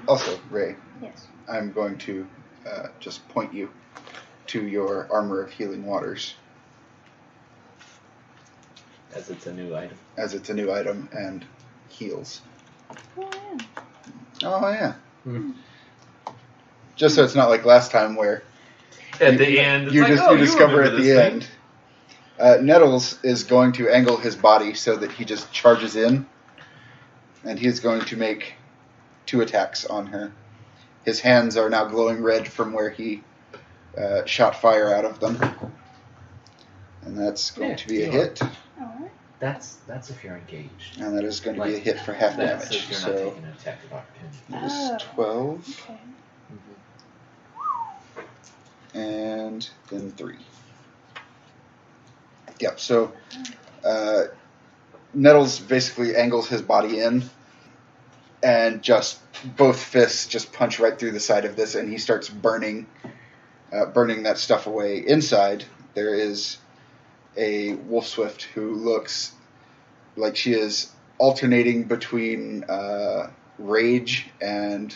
Also, Ray, Yes. I'm going to just point you to your Armor of Healing Waters, As it's a new item. as it's a new item and heals. Oh, yeah. Oh, yeah. Just so it's not like last time where At the end, it's you, like, you discover remember at the this thing. end. Nettles is going to angle his body so that he just charges in, and he is going to make 2 attacks on her. His hands are now glowing red from where he shot fire out of them. And that's going to be a hit. Alright. That's if you're engaged. And that is going to be a hit for half That's damage. if you're not So taking an attack of opportunity. it is Oh. 12, Okay. and then 3. Yep, so Nettles basically angles his body in and just both fists just punch right through the side of this, and he starts burning that stuff away. Inside, there is a Wolfswift who looks like she is alternating between rage and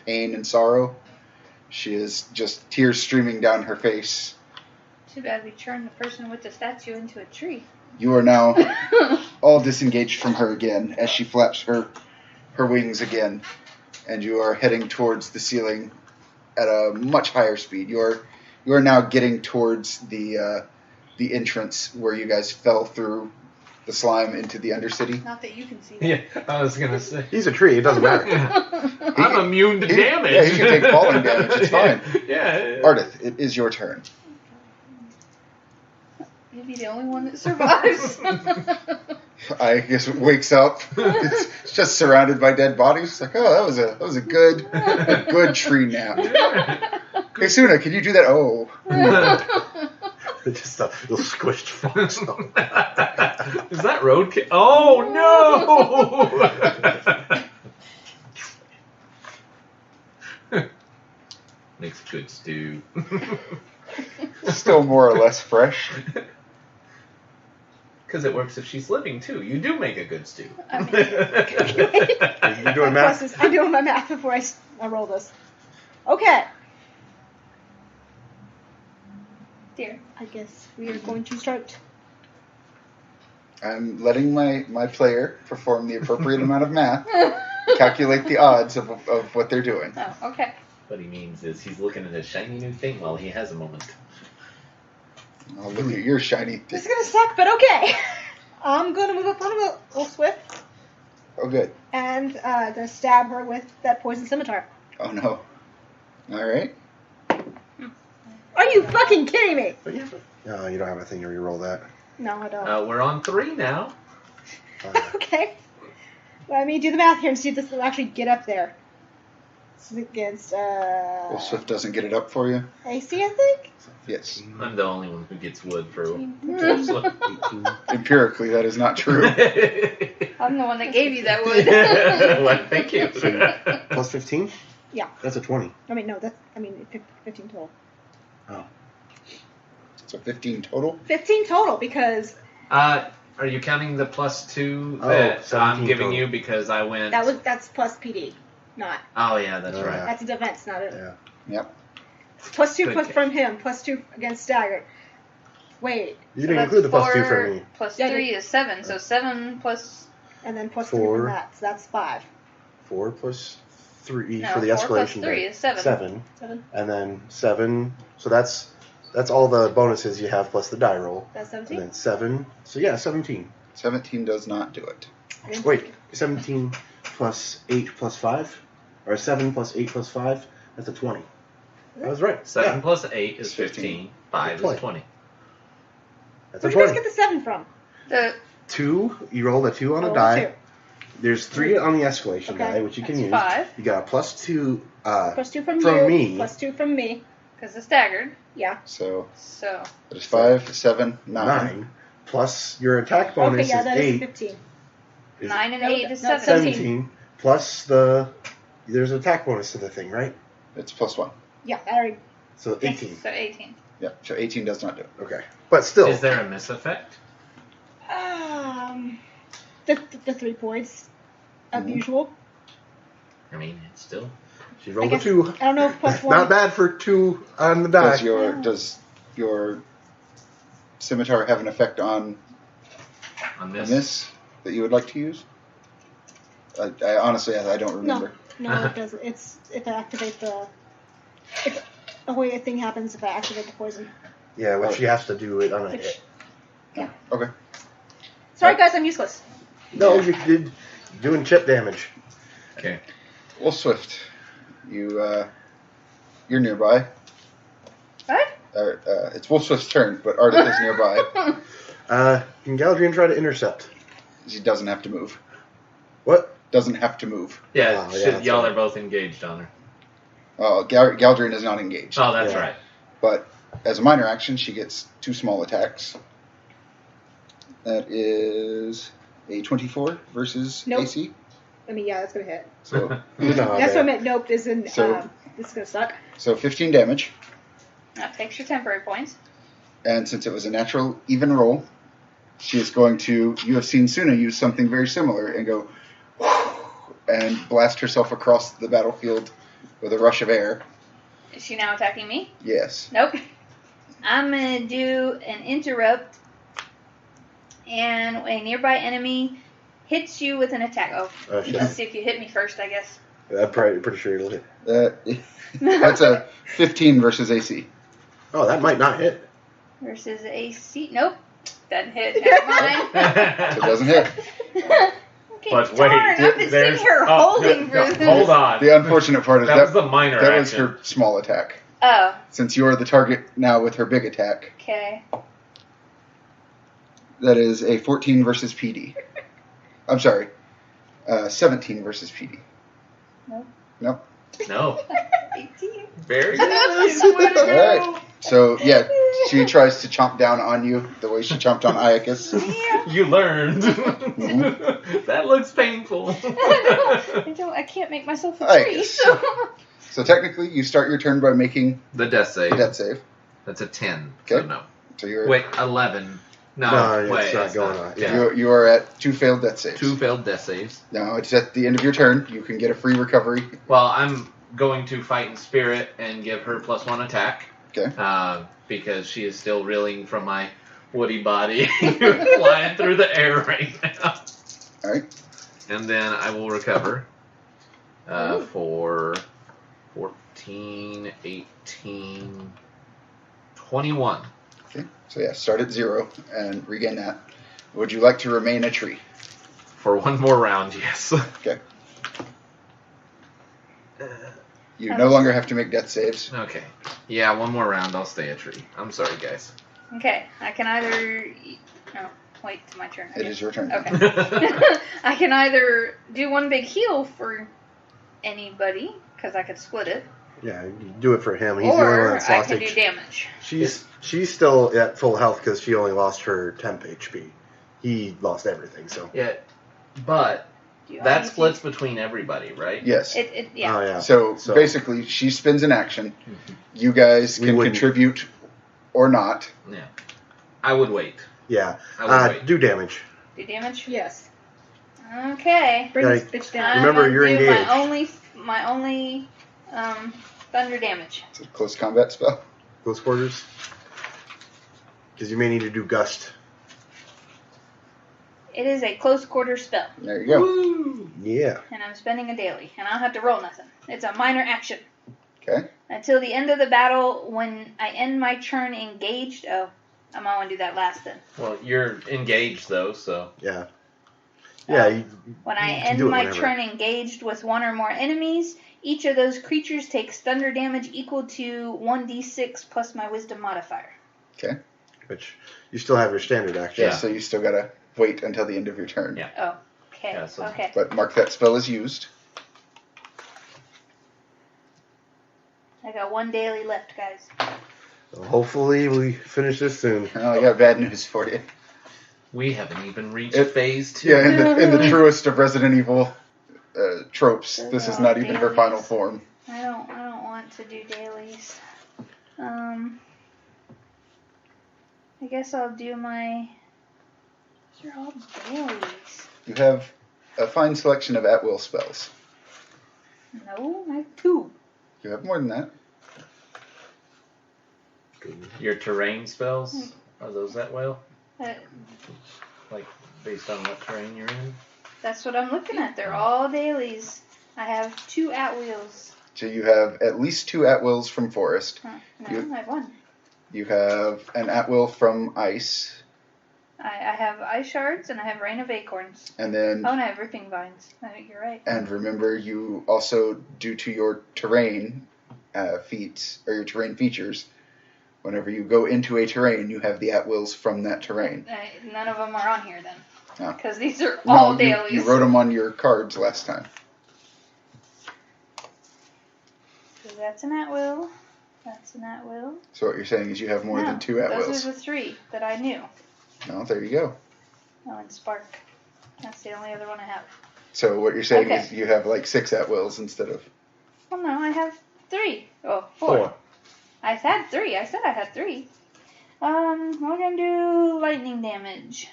pain and sorrow. She is just tears streaming down her face. Too bad we turned the person with the statue into a tree. You are now all disengaged from her again as she flaps her wings again, and you are heading towards the ceiling at a much higher speed. You are now getting towards the entrance where you guys fell through the slime into the Undercity. Not that you can see that. Yeah, I was gonna say. He's a tree. It doesn't matter. I'm immune to damage. Yeah, he can take falling damage. It's fine. Yeah. Ardith, it is your turn. You'll be the only one that survives. I guess it wakes up. It's just surrounded by dead bodies. It's like, oh, that was a good tree nap. Hey, Suna, can you do that? Oh. Just a little squished fox. Is that roadkill? Oh no! Makes good stew. Still more or less fresh. Because it works if she's living too. You do make a good stew. I mean, You're doing math? I'm doing my math before I roll this. Okay. dear. I guess we are going to start. I'm letting my player perform the appropriate amount of math, calculate the odds of what they're doing. Oh, okay. What he means is he's looking at a shiny new thing while he has a moment. I'll look at your shiny This thing. is gonna suck, but okay. I'm gonna move up on a little swift Oh, good. and gonna stab her with that poison scimitar. Oh, no. All right. Are you fucking kidding me? No, you don't have a thing to reroll that. No, I don't. We're on 3 now. Okay. Let me do the math here and see if this will actually get up there. This is against Well, Swift doesn't get it up for you. AC, I think. Yes. I'm the only one who gets wood for 18. Empirically, that is not true. I'm the one that gave you that wood. Well, thank you. Plus 15? Yeah. That's a 20. I mean, no, 15 total. So 15 total. 15 total because Are you counting the +2 Oh, that 17 I'm giving total. you because I went? that's plus PD, not. Oh yeah, that's Oh, right. yeah. That's a defense, not a. Yeah. Yep. Plus 2 Good plus catch. from him, plus 2 against Stagger. Wait, You didn't include the plus 2 4 for me. plus Yeah, 3 is 7, so 7 plus... and then plus 3 4. from that, so that's 5. 4 plus 3 No, for the 4 plus escalation 3 die. is 7. 7. 7. And then 7. So that's all the bonuses you have plus the die roll. That's And 17. then 7. So yeah, 17. 17 does not do it. I didn't Wait, think- 17 plus 8 plus 5? Or 7 plus 8 plus 5? That's a 20. I was right. 7 Yeah. plus 8 is 15. 15. 5 20. is 20. That's a Where'd you guys 20. get the 7 from? The 2, you roll a 2 on a Oh, die. 2. There's 3 on the escalation Okay. die, which you can use. That's 5. You got a plus 2 Plus 2 from From you. me. Plus 2 from me. because it's staggered. Yeah. So So that is 5, 7, 9. 9. Plus your attack bonus Okay, yeah, is that is 8. 15. Is 9 and No, 8 is no, 17. 17. Plus there's an attack bonus to the thing, right? It's plus 1. Yeah, I already. So 18. So 18. Yep. So 18 does not do it. Okay. But still. Is there a miss effect? The 3 points of Mhm. usual. I mean, it's still. She rolled I a guess- 2. I don't know if plus 1. Not bad for 2 on the die. Does your scimitar have an effect on On a this. miss that you would like to use? I honestly, I don't remember. No, it doesn't. It's if I activate the. If the way the thing happens if I activate the poison. Yeah, which she has to do it on a Which, hit. yeah. Okay. Sorry, guys, I'm useless. No, you did doing chip damage. Okay. Well, Swift, you're nearby. What? It's Wolf Swift's turn, but Ardith is nearby. Can Galdrien try to intercept? She doesn't have to move. What? Doesn't have to move. Yeah, Oh, yeah, that's y'all right. are both engaged on her. Galdrien is not engaged. Oh, that's Yeah. right. But as a minor action, she gets 2 small attacks. That is a 24 versus Nope. AC. I mean, yeah, that's gonna hit. So, You know how That's what I bad. meant. Nope, this isn't. So- This is gonna suck. so 15 damage. That takes your temporary points. And since it was a natural even roll, she is going to. You have seen Suna use something very similar and go and blast herself across the battlefield with a rush of air. Is she now attacking me? Yes. Nope. I'm going to do an interrupt, and a nearby enemy hits you with an attack. Oh, Oh, shit. let's see if you hit me first, I guess. I'm pretty sure it'll hit. That's a 15 versus AC. Oh, that might not hit. Versus AC. Nope. Doesn't hit. Never mind. It doesn't hit. Okay, But wait, darn, I've been there's- sitting here oh, holding no, for this. hold on. The unfortunate part is That was the minor that was action. her small attack. Oh, Since you're the target now with her big attack, okay. that is a 14 versus PD. I'm sorry, 17 versus PD. Nope. Nope. No. 18. Very Way good. to Way to All go. right. So yeah, she tries to chomp down on you the way she chomped on Iocus. You learned. Mhm. That looks painful. I can't make myself a Alright. tree, so. So technically, you start your turn by making The death save. a death save. That's a 10. Okay. So no. So you're Wait, 11. No, No, wait, it's not going on. Yeah. you are at 2 failed death saves. 2 failed death saves. Now it's at the end of your turn. You can get a free recovery. Well, I'm going to fight in spirit and give her +1 attack. Okay. Because she is still reeling from my woody body flying through the air right now. All right. And then I will recover for 14, 18, 21. Okay. So yeah, start at 0 and regain that. Would you like to remain a tree? For one more round, yes. Okay. You no longer have to make death saves. Okay. Yeah, one more round, I'll stay a tree. I'm sorry, guys. Okay, I can either. No, wait till my turn. It is your turn. Okay. I can either do one big heal for anybody, because I could split it, Yeah, you do it for him. He's the only one or that's I lost can do HP. damage. She's still at full health because she only lost her temp HP. He lost everything, so. Yeah, but Do you want that me to- splits between everybody, right? Yes. Yeah. Oh, yeah. So, So- basically, she spends an action. You guys We can wouldn't- contribute or not. Yeah. I would wait. Yeah. I would wait. Do damage. Do damage? Yes. Okay. Bring Like, this bitch down. Remember, I'm you're gonna do engaged. My only thunder damage. It's a close combat spell. Close quarters. Because you may need to do gust. It is a close quarter spell, There you go. Woo! Yeah. and I'm spending a daily, and I don't have to roll nothing. It's a minor action. Okay. Until the end of the battle, when I end my turn engaged. Oh, I might want to do that last then. Well, you're engaged though, so Yeah. Yeah. When I You can end do it my whenever. turn engaged with one or more enemies, each of those creatures takes thunder damage equal to 1d6 plus my wisdom modifier. Okay. Which you still have your standard action. Yeah. Yeah. So you still gotta wait until the end of your turn. Yeah. Oh, okay. Yeah, so- Okay. But mark that spell as used. I got one daily left, guys. So hopefully we finish this soon. Oh, I got bad news for you. we haven't even reached It- phase 2. Yeah, in the truest of Resident Evil tropes, Those this are is all not even her dailies. final form. I don't want to do dailies. I guess I'll do my. These are all dailies. You have a fine selection of at-will spells. No, I have 2. You have more than that. Your terrain spells, are those that well? Uh, Like, based on what terrain you're in? That's what I'm looking at. They're all dailies. I have 2 at-wheels. So you have at least 2 at-wills from Forest. Huh, no, You- I have 1. You have an at-will from Ice. I have ice shards and I have rain of acorns. And then, Oh, and I have ripping vines. I think you're right. and remember, you also, due to your terrain feats, or your terrain features, whenever you go into a terrain, you have the at-wills from that terrain. None of them are on here then. Oh. Because these are all No, dailies. you wrote them on your cards last time. So that's an at-will. That's an at-will. So what you're saying is you have more No, than 2 at-wills. Those are the 3 that I knew. No, there you go. Oh, and Spark. That's the only other one I have. So what you're saying Okay. is you have like 6 at wills instead of... Well, no, I have 3. Oh, 4. I had 3. I said I had 3. We're gonna do lightning damage.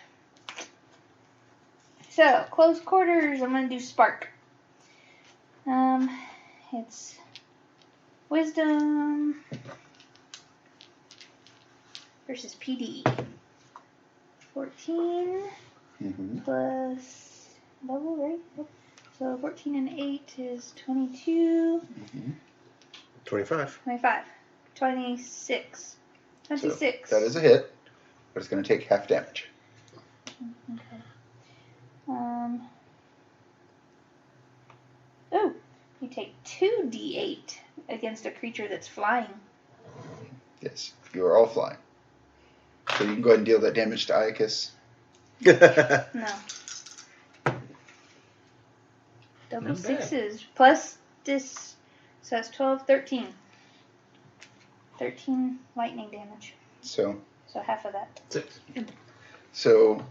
So, close quarters, I'm gonna do spark. It's wisdom versus PD. 14 plus level, right? So 14 and 8 is 22. 25. 25. 26. 26. So that is a hit, but it's going to take half damage. Okay. Oh, you take 2d8 against a creature that's flying. Yes, you are all flying. So you can go ahead and deal that damage to Iocus. No. Double Not bad. 6s. Plus this, so that's 12, 13. 13 lightning damage. So half of that. 6. So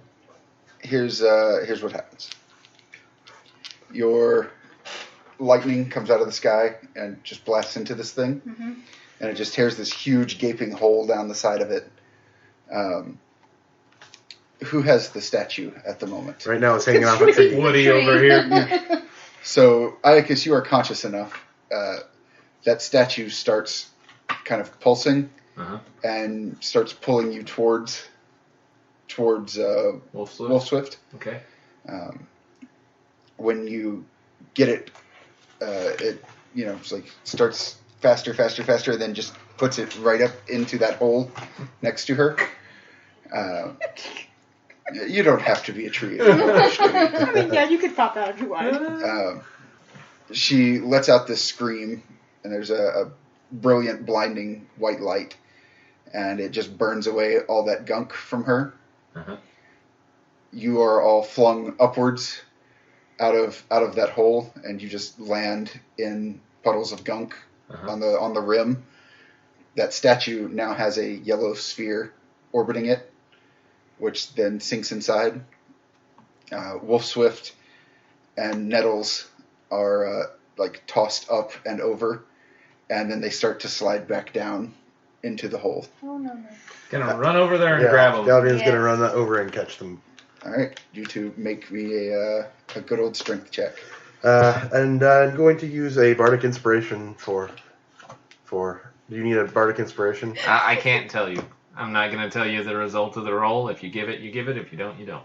here's what happens. Your lightning comes out of the sky and just blasts into this thing, and it just tears this huge gaping hole down the side of it. Who has the statue at the moment? Right now it's hanging off a tree. Woody over here. So Iocus, you are conscious enough. That statue starts kind of pulsing and starts pulling you towards Wolfswift. Okay. When you get it, it it's like starts faster, and then just puts it right up into that hole next to her. You don't have to be a tree if you don't wish to be. I mean, yeah, you could pop out if you wanted. She lets out this scream, and there's a brilliant, blinding white light, and it just burns away all that gunk from her. You are all flung upwards out of that hole, and you just land in puddles of gunk on the rim. That statue now has a yellow sphere orbiting it, which then sinks inside. Wolfswift and Nettles are like tossed up and over, and then they start to slide back down into the hole. Oh, no. Gonna run over there and grab them. Galdrien's going to run over and catch them. All right, you two make me a good old strength check. And I'm going to use a bardic inspiration for. Do you need a bardic inspiration? I can't tell you. I'm not going to tell you the result of the roll. If you give it, you give it. If you don't, you don't.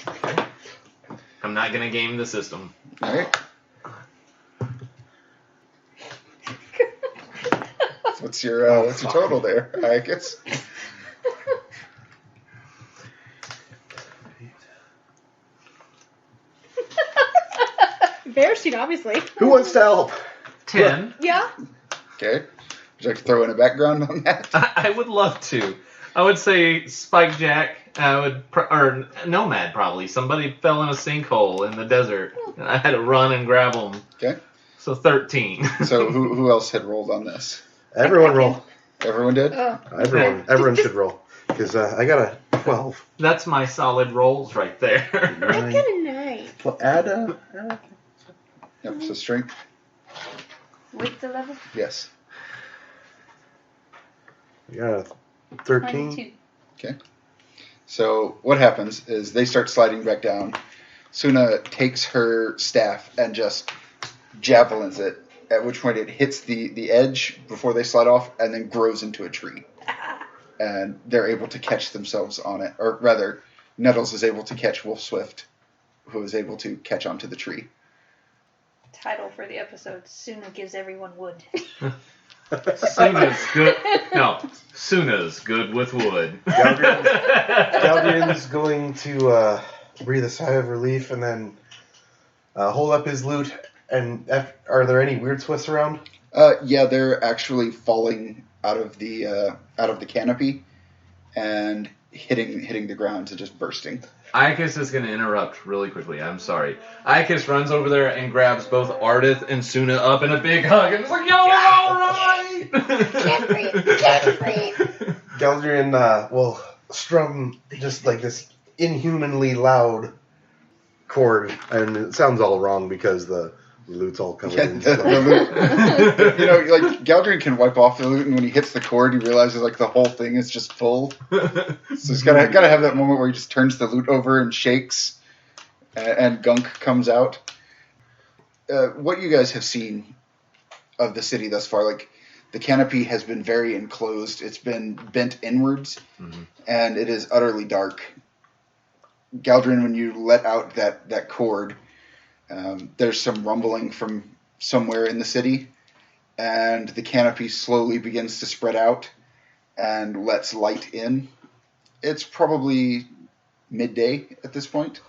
Okay. I'm not going to game the system. All right. What's your total there, Iocus? Bear's seen, obviously. Who wants to help? 10. Yeah. Okay. Would you like to throw in a background on that? I would love to. I would say Spike Jack. Or Nomad probably. Somebody fell in a sinkhole in the desert, and I had to run and grab them. Okay. So 13. So who else had rolled on this? Everyone roll. Everyone did? Oh. Everyone should roll. Because I got a 12. That's my solid rolls right there. I got a 9. Well, add a... Yep. So strength. With the level? Yes. I got a 13. 22. Okay. So what happens is they start sliding back down. Suna takes her staff and just javelins it, at which point it hits the edge before they slide off and then grows into a tree. And they're able to catch themselves on it. Or rather, Nettles is able to catch Wolfswift, who is able to catch onto the tree. Title for the episode: Suna gives everyone wood. Suna's good. No, Suna's good with wood. Galdrien's going to breathe a sigh of relief and then hold up his loot. And are there any Weirdswifts around? Yeah, they're actually falling out of the canopy and hitting the ground and just bursting. Iocus is going to interrupt really quickly. I'm sorry. Iocus runs over there and grabs both Ardith and Suna up in a big hug and is like, "Y'all are all right!" Can't breathe. Can't breathe. Galdrien will strum just like this inhumanly loud chord, and it sounds all wrong because the lute's all covered in the lute. You know, like Galdrien can wipe off the lute, and when he hits the chord, he realizes like the whole thing is just full. So he's gotta have that moment where he just turns the lute over and shakes, and gunk comes out. What you guys have seen of the city thus far, like the canopy has been very enclosed. It's been bent inwards, and it is utterly dark. Galdrien, when you let out that cord, there's some rumbling from somewhere in the city, and the canopy slowly begins to spread out and lets light in. It's probably midday at this point.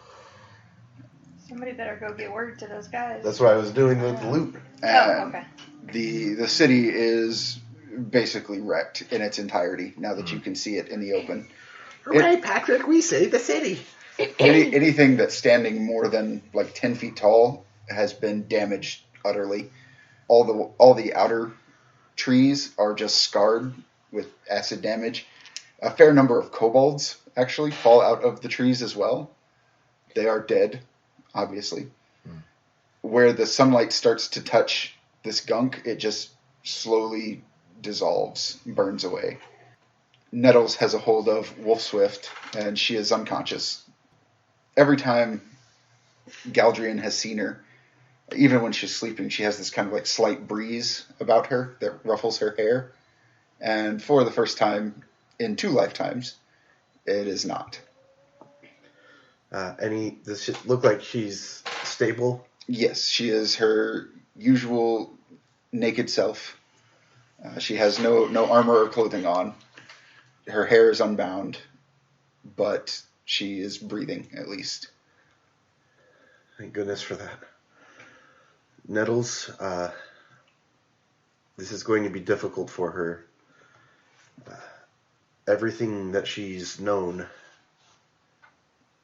Somebody better go get word to those guys. That's what I was doing with the loot. And okay. The city is basically wrecked in its entirety now that you can see it in the open. Hooray, Patrick, we saved the city. Anything that's standing more than like 10 feet tall has been damaged utterly. All the outer trees are just scarred with acid damage. A fair number of kobolds actually fall out of the trees as well. They are dead, obviously. Where the sunlight starts to touch this gunk, it just slowly dissolves, burns away. Nettles has a hold of Wolfswift, and she is unconscious. Every time Galdrien has seen her, even when she's sleeping, she has this kind of like slight breeze about her that ruffles her hair. And for the first time in 2 lifetimes, it is not. Does it look like she's stable? Yes, she is her usual naked self. She has no armor or clothing on. Her hair is unbound, but she is breathing, at least. Thank goodness for that. Nettles, this is going to be difficult for her. Everything that she's known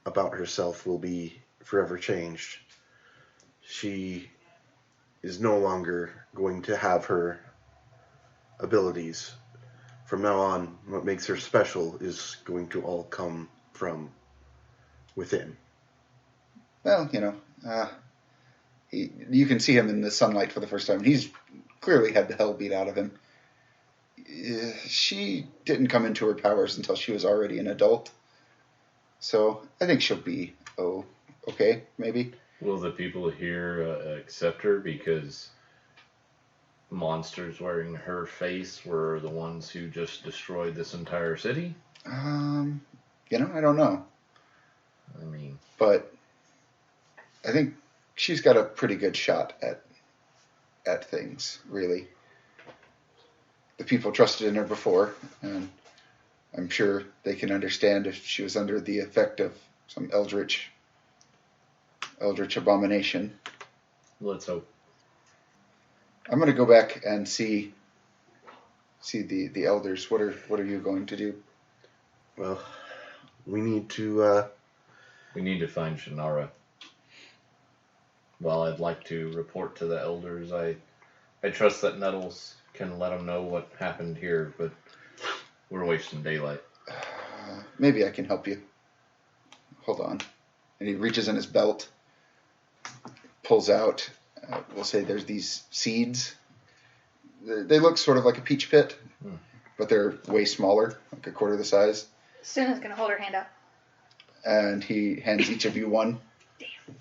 about herself will be forever changed. She is no longer going to have her abilities. From now on, what makes her special is going to all come from within. Well, you can see him in the sunlight for the first time. He's clearly had the hell beat out of him. She didn't come into her powers until she was already an adult. So I think she'll be okay, maybe. Will the people here accept her because monsters wearing her face were the ones who just destroyed this entire city? I don't know. I mean... But I think she's got a pretty good shot at things, really. The people trusted in her before, and I'm sure they can understand if she was under the effect of some eldritch abomination. Let's hope. I'm going to go back and see the elders. What are you going to do? Well, we need to find Shannara. While I'd like to report to the elders, I trust that Nettles can let them know what happened here, but we're wasting daylight. Maybe I can help you. Hold on. And he reaches in his belt, pulls out, we'll say there's these seeds. They look sort of like a peach pit, but they're way smaller, like a quarter the size. Suna's going to hold her hand up. And he hands each of you one. Damn.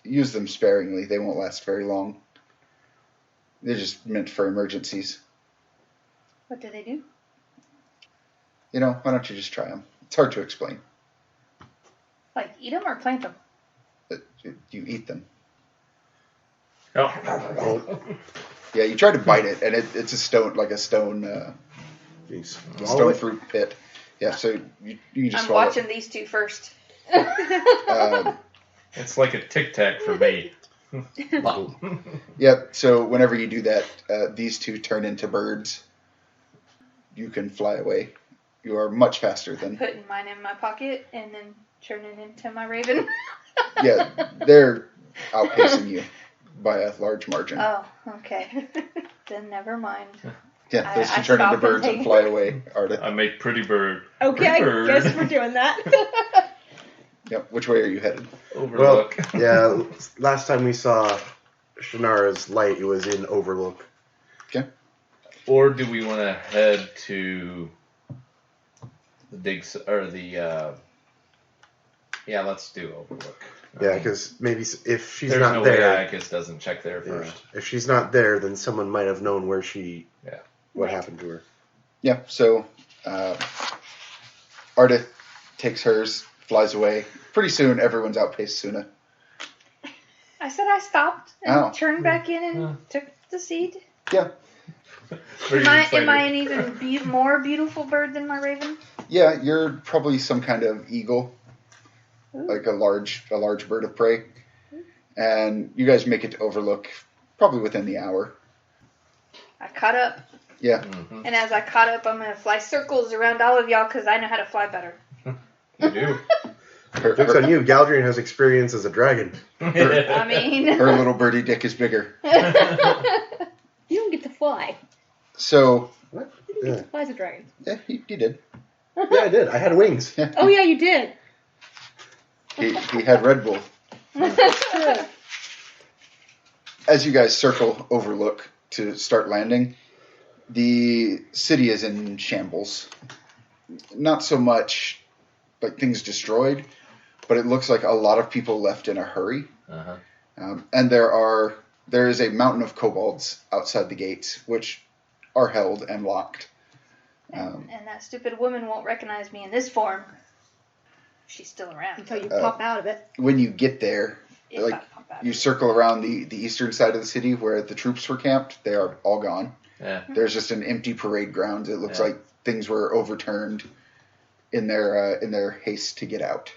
Use them sparingly. They won't last very long. They're just meant for emergencies. What do they do? Why don't you just try them? It's hard to explain. Like, eat them or plant them? You eat them. Oh. Yeah, you try to bite it, and it's a stone fruit pit. Yeah, so you just I'm swallow watching it. these two first. It's like a Tic Tac for me. Yep, so whenever you do that, these two turn into birds. You can fly away. You are much faster than... Putting mine in my pocket and then turning into my raven. Yeah, they're outpacing you by a large margin. Oh, okay. Then never mind. Yeah, those two turn into birds and fly away, Ardith. I make pretty bird. Okay, Pretty bird. I guess we're doing that. Yep. Which way are you headed? Overlook. Yeah, last time we saw Shannara's light, it was in Overlook. Or do we want to head to the the let's do Overlook. Yeah, because maybe if she's there's not no there, way Iocus doesn't check there first. if she's not there, then someone might have known where what happened to her. Yeah. So, Ardith takes hers, flies away. Pretty soon, everyone's outpaced Suna. I said I stopped and Oh. turned back in and took the seed. Yeah. Pretty Am excited. I an even more beautiful bird than my raven? Yeah, you're probably some kind of eagle, Ooh. like a large bird of prey. And you guys make it to Overlook probably within the hour. I caught up, Yeah. Mhm. and as I caught up, I'm gonna fly circles around all of y'all because I know how to fly better. You do. Joke's on you. Galdrien has experience as a dragon. I mean, Her little birdie dick is bigger. You don't get to fly. So, What? You don't get to fly as a dragon. yeah, he did. Yeah, I did. I had wings. Yeah. Oh, yeah, you did. He had Red Bull. As you guys circle Overlook to start landing, the city is in shambles. Not so much like things destroyed, but it looks like a lot of people left in a hurry. Uh-huh. And there is a mountain of kobolds outside the gates, which are held and locked. and that stupid woman won't recognize me in this form. She's still around. Until you pop out of it. When you get there, If like, I pop out. you circle around the eastern side of the city where the troops were camped. They are all gone. Yeah. There's just an empty parade ground. It looks Yeah. like things were overturned in their haste to get out.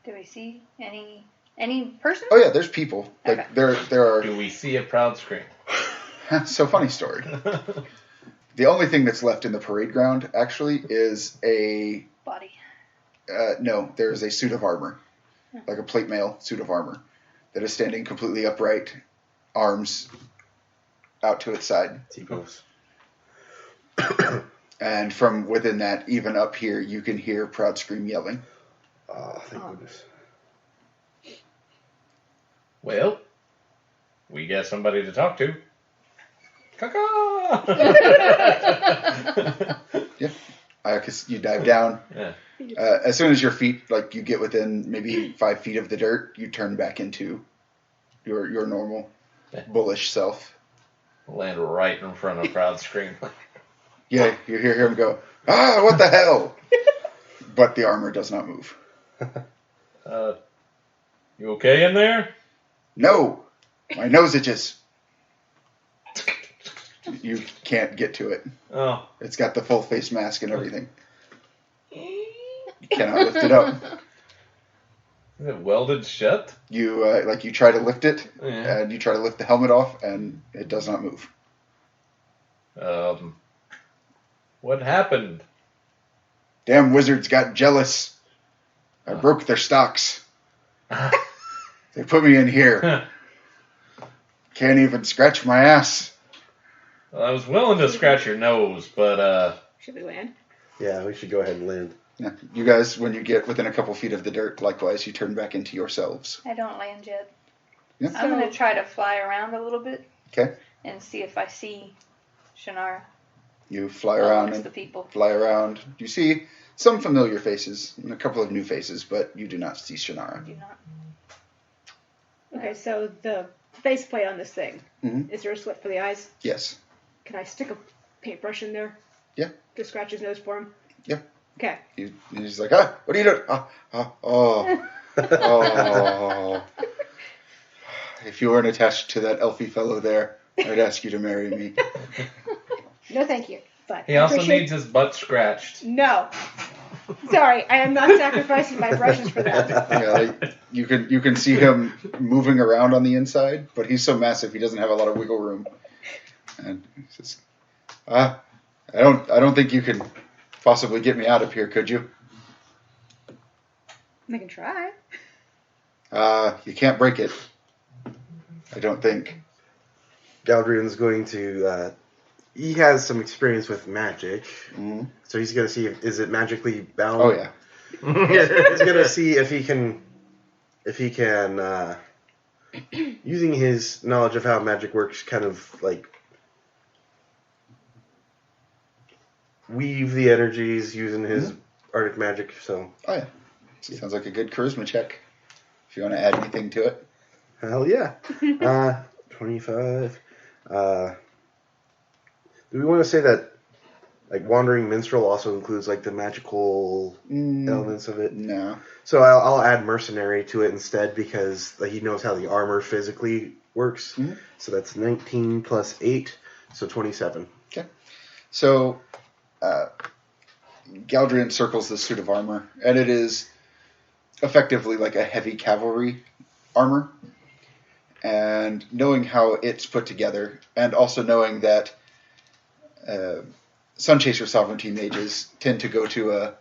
Do we see any person? Oh yeah, there's people. Like Okay. there are. Do we see a proud scream? So funny story. The only thing that's left in the parade ground actually is a Body. no. There is a suit of armor, like a plate mail suit of armor, that is standing completely upright, arms out to its side. T-pose. And from within that, even up here, you can hear Proud Scream yelling. Oh, thank goodness. Well, we got somebody to talk to. Caca! Yeah. Iocus, you dive down. Yeah. As soon as your feet, like, you get within maybe 5 feet of the dirt, you turn back into your normal, bullish self. Land right in front of Proud Scream. Yeah, you hear him go, "Ah, what the hell?" But the armor does not move. You okay in there? No, my nose itches. You can't get to it. Oh. It's got the full face mask and everything. You cannot lift it up. Is it welded shut? You you try to lift it, Yeah. and you try to lift the helmet off, and it does not move. What happened? Damn wizards got jealous. I broke their stocks. They put me in here. Can't even scratch my ass. Well, I was willing to scratch your nose, but Should we land? Yeah, we should go ahead and land. Yeah. You guys, when you get within a couple feet of the dirt, likewise, you turn back into yourselves. I don't land yet. Yeah. I'm gonna try to fly around a little bit. Okay. And see if I see Shannara. You fly around amongst and the people. fly around. You see some familiar faces and a couple of new faces, but you do not see Shannara. Do not. Okay, so the faceplate on this thing. Mhm. Is there a slit for the eyes? Yes. Can I stick a paintbrush in there? Yeah. To scratch his nose for him? Yeah. Okay. He's like, what are you doing? Oh. If you weren't attached to that elfie fellow there, I'd ask you to marry me. No, thank you. But he I also appreciate- needs his butt scratched. No. Sorry, I am not sacrificing my brushes for that. Yeah, you can see him moving around on the inside, but he's so massive he doesn't have a lot of wiggle room. And he says, I don't think you can possibly get me out of here, could you? I can try. You can't break it. I don't think. Galdrien's going to. He has some experience with magic, Mhm. so he's going to see is it magically bound. Oh yeah. He's gonna see if he can, using his knowledge of how magic works, kind of like weave the energies using his Arctic magic. So, Oh yeah, sounds like a good charisma check. If you want to add anything to it. hell yeah. 25. Do we want to say that like Wandering Minstrel also includes like the magical elements of it? No. So I'll add Mercenary to it instead because like, he knows how the armor physically works. Mm-hmm. So that's 19 plus 8, so 27. Okay. So, Galdrien circles this suit of armor, and it is effectively like a heavy cavalry armor. And knowing how it's put together, and also knowing that Sunchaser Sovereignty mages tend to go to a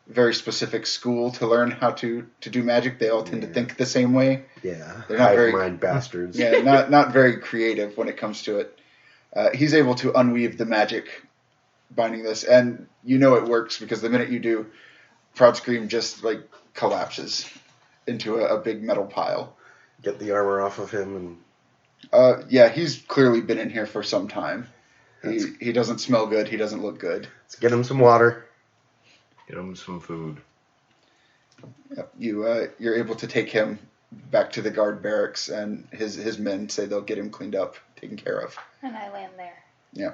very specific school to learn how to do magic. They all tend to think the same way. Yeah, They're not very mind bastards. Yeah, not very creative when it comes to it. He's able to unweave the magic binding this, and you know it works because the minute you do, Proud Scream just like collapses into a big metal pile. Get the armor off of him and Yeah, he's clearly been in here for some time. He doesn't smell good. He doesn't look good. let's get him some water. Get him some food. Yep. You're able to take him back to the guard barracks, and his men say they'll get him cleaned up, taken care of. And I land there. Yeah.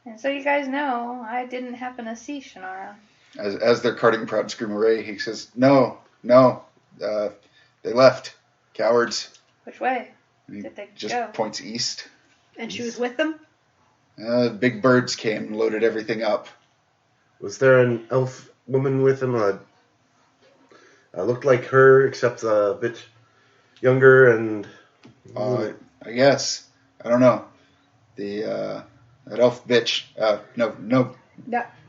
And so you guys know, I didn't happen to see Shannara. As they're carting Proud Scream away, he says, No, they left. Cowards. Which way And he did they just go? points east. And she was with them? Big birds came and loaded everything up. Was there an elf woman with him? Looked like her, except a bit younger and... I guess. I don't know. That elf bitch. No, No,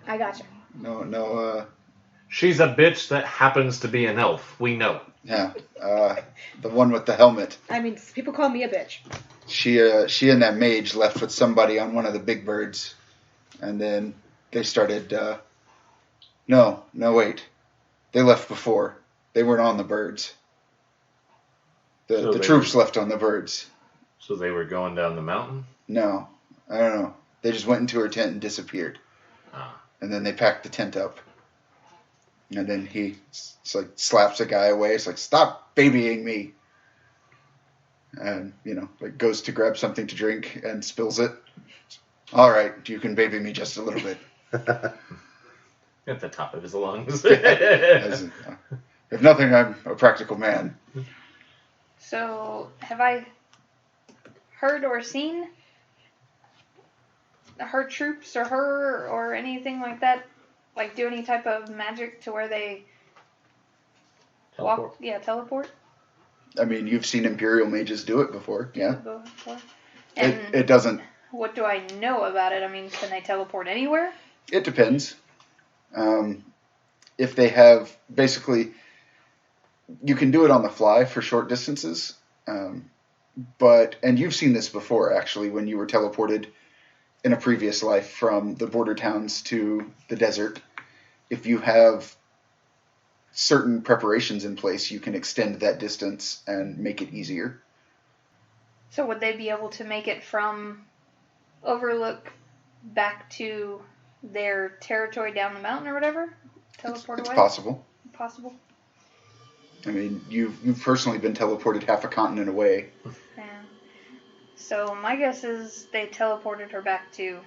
I gotcha. She's a bitch that happens to be an elf. We know. Yeah. The one with the helmet. I mean, people call me a bitch. She and that mage left with somebody on one of the big birds, and then they started. No, wait. They left before. They weren't on the birds. So The they troops left on the birds. So they were going down the mountain? No, I don't know. They just went into her tent and disappeared. Ah. And then they packed the tent up. And then he slaps a guy away. It's like, stop babying me. And, goes to grab something to drink and spills it. All right, you can baby me just a little bit. At the top of his lungs. If nothing, I'm a practical man. So, have I heard or seen her troops or her or anything like that, like do any type of magic to where they Teleport. teleport? I mean, you've seen Imperial mages do it before, yeah. And It doesn't... what do I know about it? I mean, can they teleport anywhere? It depends. If they have... Basically, you can do it on the fly for short distances. And you've seen this before, actually, when you were teleported in a previous life from the border towns to the desert. If you have certain preparations in place, you can extend that distance and make it easier. So would they be able to make it from Overlook back to their territory down the mountain or whatever? Teleport It's away? possible. Possible. I mean, you've personally been teleported half a continent away. Yeah. So my guess is they teleported her back to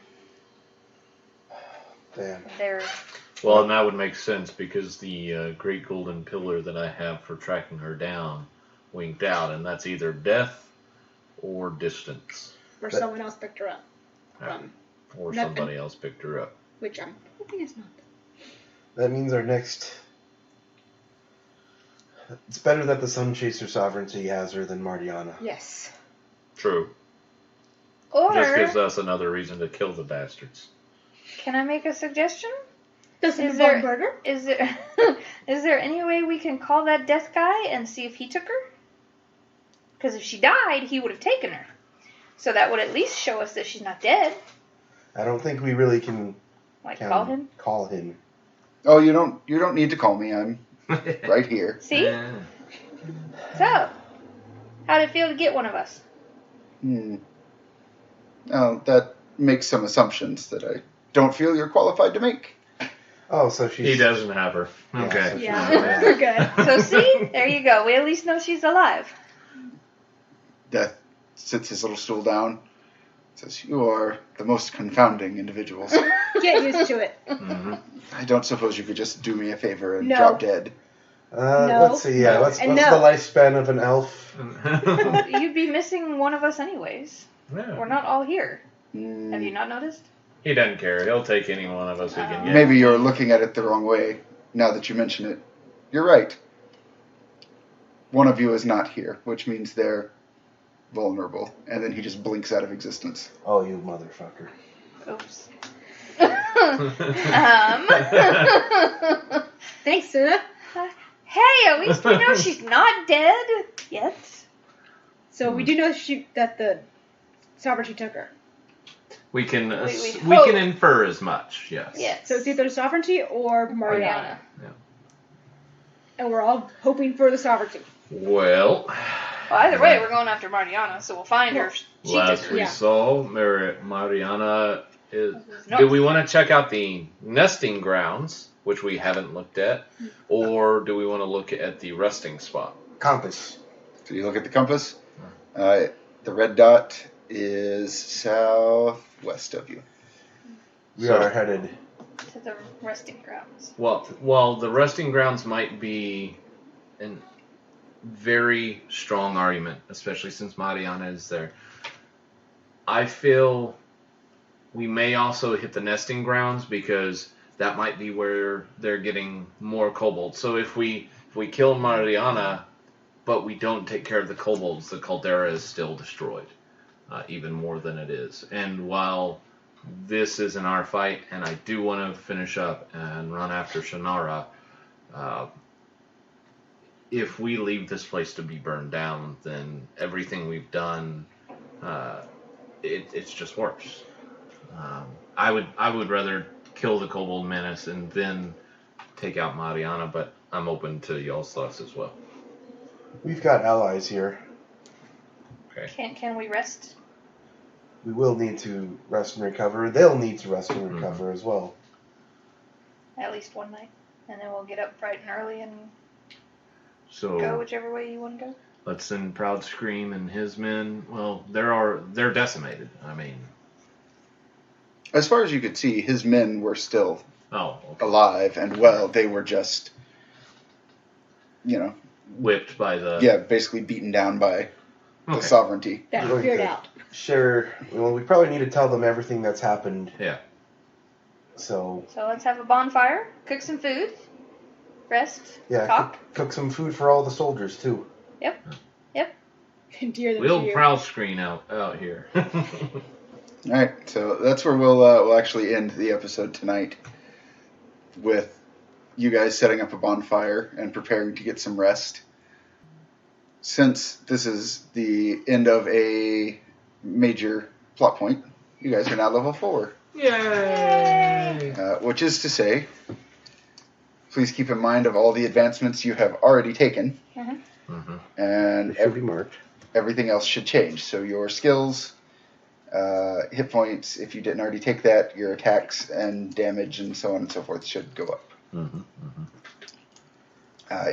Damn. their... Well, and that would make sense because the great golden pillar that I have for tracking her down winked out, and that's either death or distance. Or someone else picked her up. Or Nothing. somebody else picked her up. Which I'm hoping is not. That means our next... It's better that the Sunchaser Sovereignty has her than Martiana. Yes. True. Or, Just gives us another reason to kill the bastards. can I make a suggestion? Does it Is involve there- murder? Is there is there any way we can call that death guy and see if he took her? Because if she died, he would have taken her. So that would at least show us that she's not dead. I don't think we really can Call him? Call him. Oh, you don't need to call me. I'm right here. See? So, how'd it feel to get one of us? Oh, that makes some assumptions that I don't feel you're qualified to make. Oh, so she's... He doesn't have her. Yeah, Okay. so Yeah, we're good. So see? There you go. We at least know she's alive. Death sits his little stool down. Says, "You are the most confounding individuals. Get used to it. Mm-hmm. I don't suppose you could just do me a favor and No. drop dead." No. Let's see. Yeah, what's the No. lifespan of an elf? You'd be missing one of us anyways. Yeah. We're not all here. Mm, Have you not noticed? He doesn't care. He'll take any one of us he can get. Maybe you're looking at it the wrong way, now that you mention it. You're right. One of you is not here, which means they're vulnerable. And then he just blinks out of existence. Oh, you motherfucker. Oops. Thanks, Suna. Hey, at least we know she's not dead yet. So we do know that the sovereignty took her. We can We we hope. can infer as much. Yes. Yes. So it's either sovereignty or Mariana. Mariana. And we're all hoping for the sovereignty. Well, Well, either way, we're going after Mariana, so we'll find her. She took last her. we Yeah. saw, Mariana is. No. Do we want to check out the nesting grounds, which we haven't looked at, or do we want to look at the resting spot? Compass. So you look at the compass. The red dot is southwest of you. We So- are headed. To the resting grounds. Well, the resting grounds might be a very strong argument, especially since Mariana is there. I feel we may also hit the nesting grounds because that might be where they're getting more kobolds. So if we kill Mariana, but we don't take care of the kobolds, the caldera is still destroyed, even more than it is. And while this isn't our fight, and I do want to finish up and run after Shannara, if we leave this place to be burned down, then everything we've done, it's just worse. I would rather kill the Kobold Menace and then take out Mariana, but I'm open to y'all's thoughts as well. We've got allies here. Can we rest? We will need to rest and recover. They'll need to rest and recover as well. At least one night. And then we'll get up bright and early and So go whichever way you want to go. let's send Proud Scream and his men. Well, they're decimated. I mean, As far as you could see, his men were still oh, okay. alive and well. They were just, Whipped by the. yeah, basically beaten down by the Okay. sovereignty. That Going figured to out. Share. Well, we probably need to tell them everything that's happened. Yeah. So So let's have a bonfire, cook some food, rest, yeah, talk. cook some food for all the soldiers too. Dear them We'll to you. Proud Screen out here. All right, so that's where we'll actually end the episode tonight, with you guys setting up a bonfire and preparing to get some rest. Since this is the end of a major plot point, you guys are now level 4. Yay! Which is to say, please keep in mind of all the advancements you have already taken, Mm-hmm. and It should be marked. everything else should change. So your skills, hit points, if you didn't already take that, your attacks and damage and so on and so forth should go up. Mm-hmm. Mm-hmm.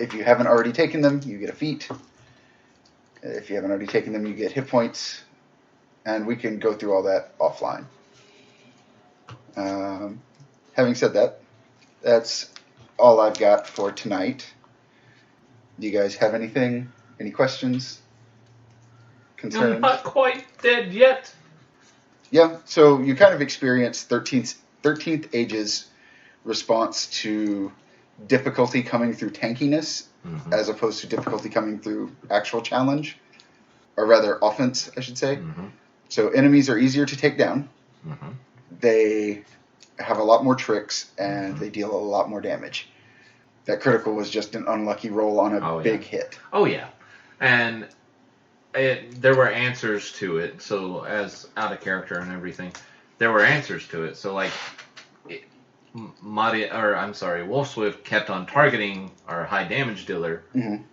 If you haven't already taken them, you get a feat. If you haven't already taken them, you get hit points. And we can go through all that offline. Having said that, that's all I've got for tonight. Do you guys have anything? Any questions? I'm Concerns? not quite dead yet. Yeah, so you kind of experience 13th Age's response to difficulty coming through tankiness Mm-hmm. as opposed to difficulty coming through actual challenge, or rather offense, I should say. Mm-hmm. So enemies are easier to take down. Mm-hmm. They have a lot more tricks, and they deal a lot more damage. That critical was just an unlucky roll on a big hit. Oh yeah, and there were answers to it. So as out of character and everything, there were answers to it. So like, Wolfswift kept on targeting our high damage dealer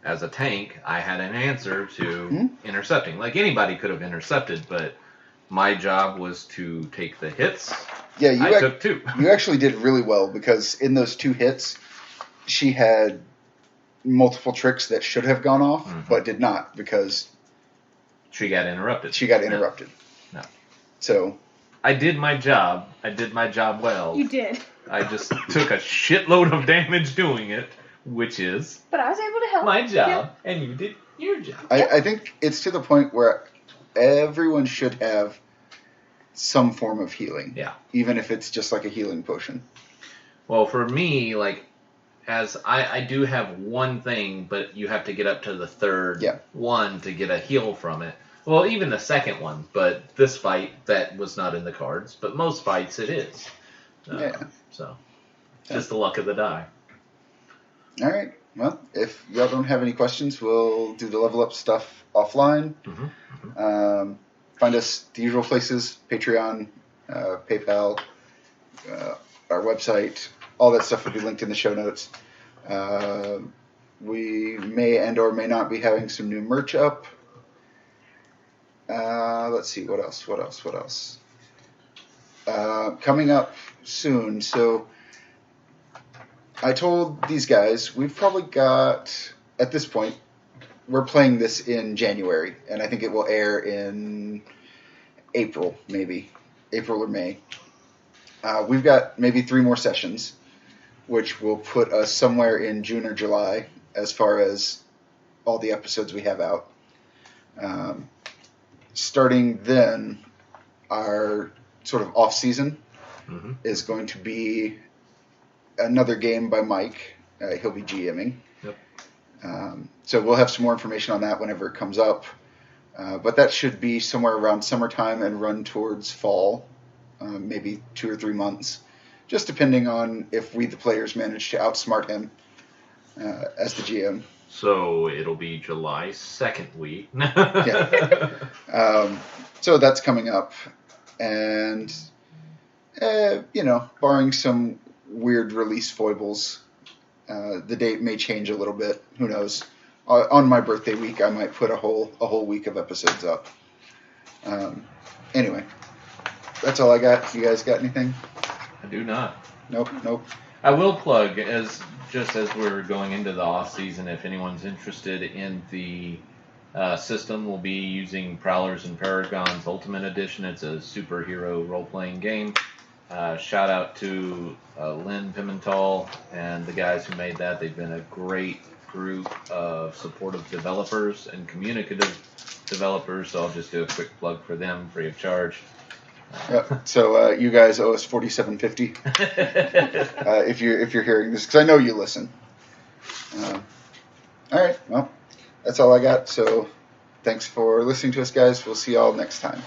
as a tank, I had an answer to intercepting. Like anybody could have intercepted, but my job was to take the hits. Yeah, I took 2. You actually did really well because in those 2 hits, she had multiple tricks that should have gone off, but did not because she got interrupted. No. So I did my job. I did my job well. You did. I just took a shitload of damage doing it, which is But I was able to help. my job, and you did your job. I think it's to the point where everyone should have some form of healing. Yeah. Even if it's just like a healing potion. Well, for me, like, as I do have one thing, but you have to get up to the third one to get a heal from it. Well, even the second one, but this fight, that was not in the cards. But most fights, it is. So, just the luck of the die. All right. Well, if y'all don't have any questions, we'll do the level up stuff offline. Find us the usual places: Patreon, PayPal, our website. All that stuff will be linked in the show notes. We may and or may not be having some new merch up. Let's see, what else? Coming up soon. So I told these guys we've probably got, at this point, we're playing this in January, and I think it will air in April, maybe. April or May. We've got maybe 3 more sessions, which will put us somewhere in June or July as far as all the episodes we have out. Starting then, our sort of off-season is going to be another game by Mike. He'll be GMing. Yep. So we'll have some more information on that whenever it comes up. But that should be somewhere around summertime and run towards fall, maybe 2 or 3 months, just depending on if we, the players, manage to outsmart him as the GM. So it'll be July 2nd week. Yeah. So that's coming up. And, barring some weird release foibles, the date may change a little bit. Who knows? On my birthday week, I might put a whole week of episodes up. Anyway, that's all I got. You guys got anything? I do not. Nope. I will plug, as we're going into the off season, if anyone's interested in the system, we'll be using Prowlers and Paragons Ultimate Edition. It's a superhero role-playing game. Shout out to Lynn Pimental and the guys who made that. They've been a great group of supportive developers and communicative developers, so I'll just do a quick plug for them free of charge. Yep. So you guys owe us $47.50 if you're hearing this, because I know you listen. All right. Well, that's all I got. So thanks for listening to us, guys. We'll see y'all next time.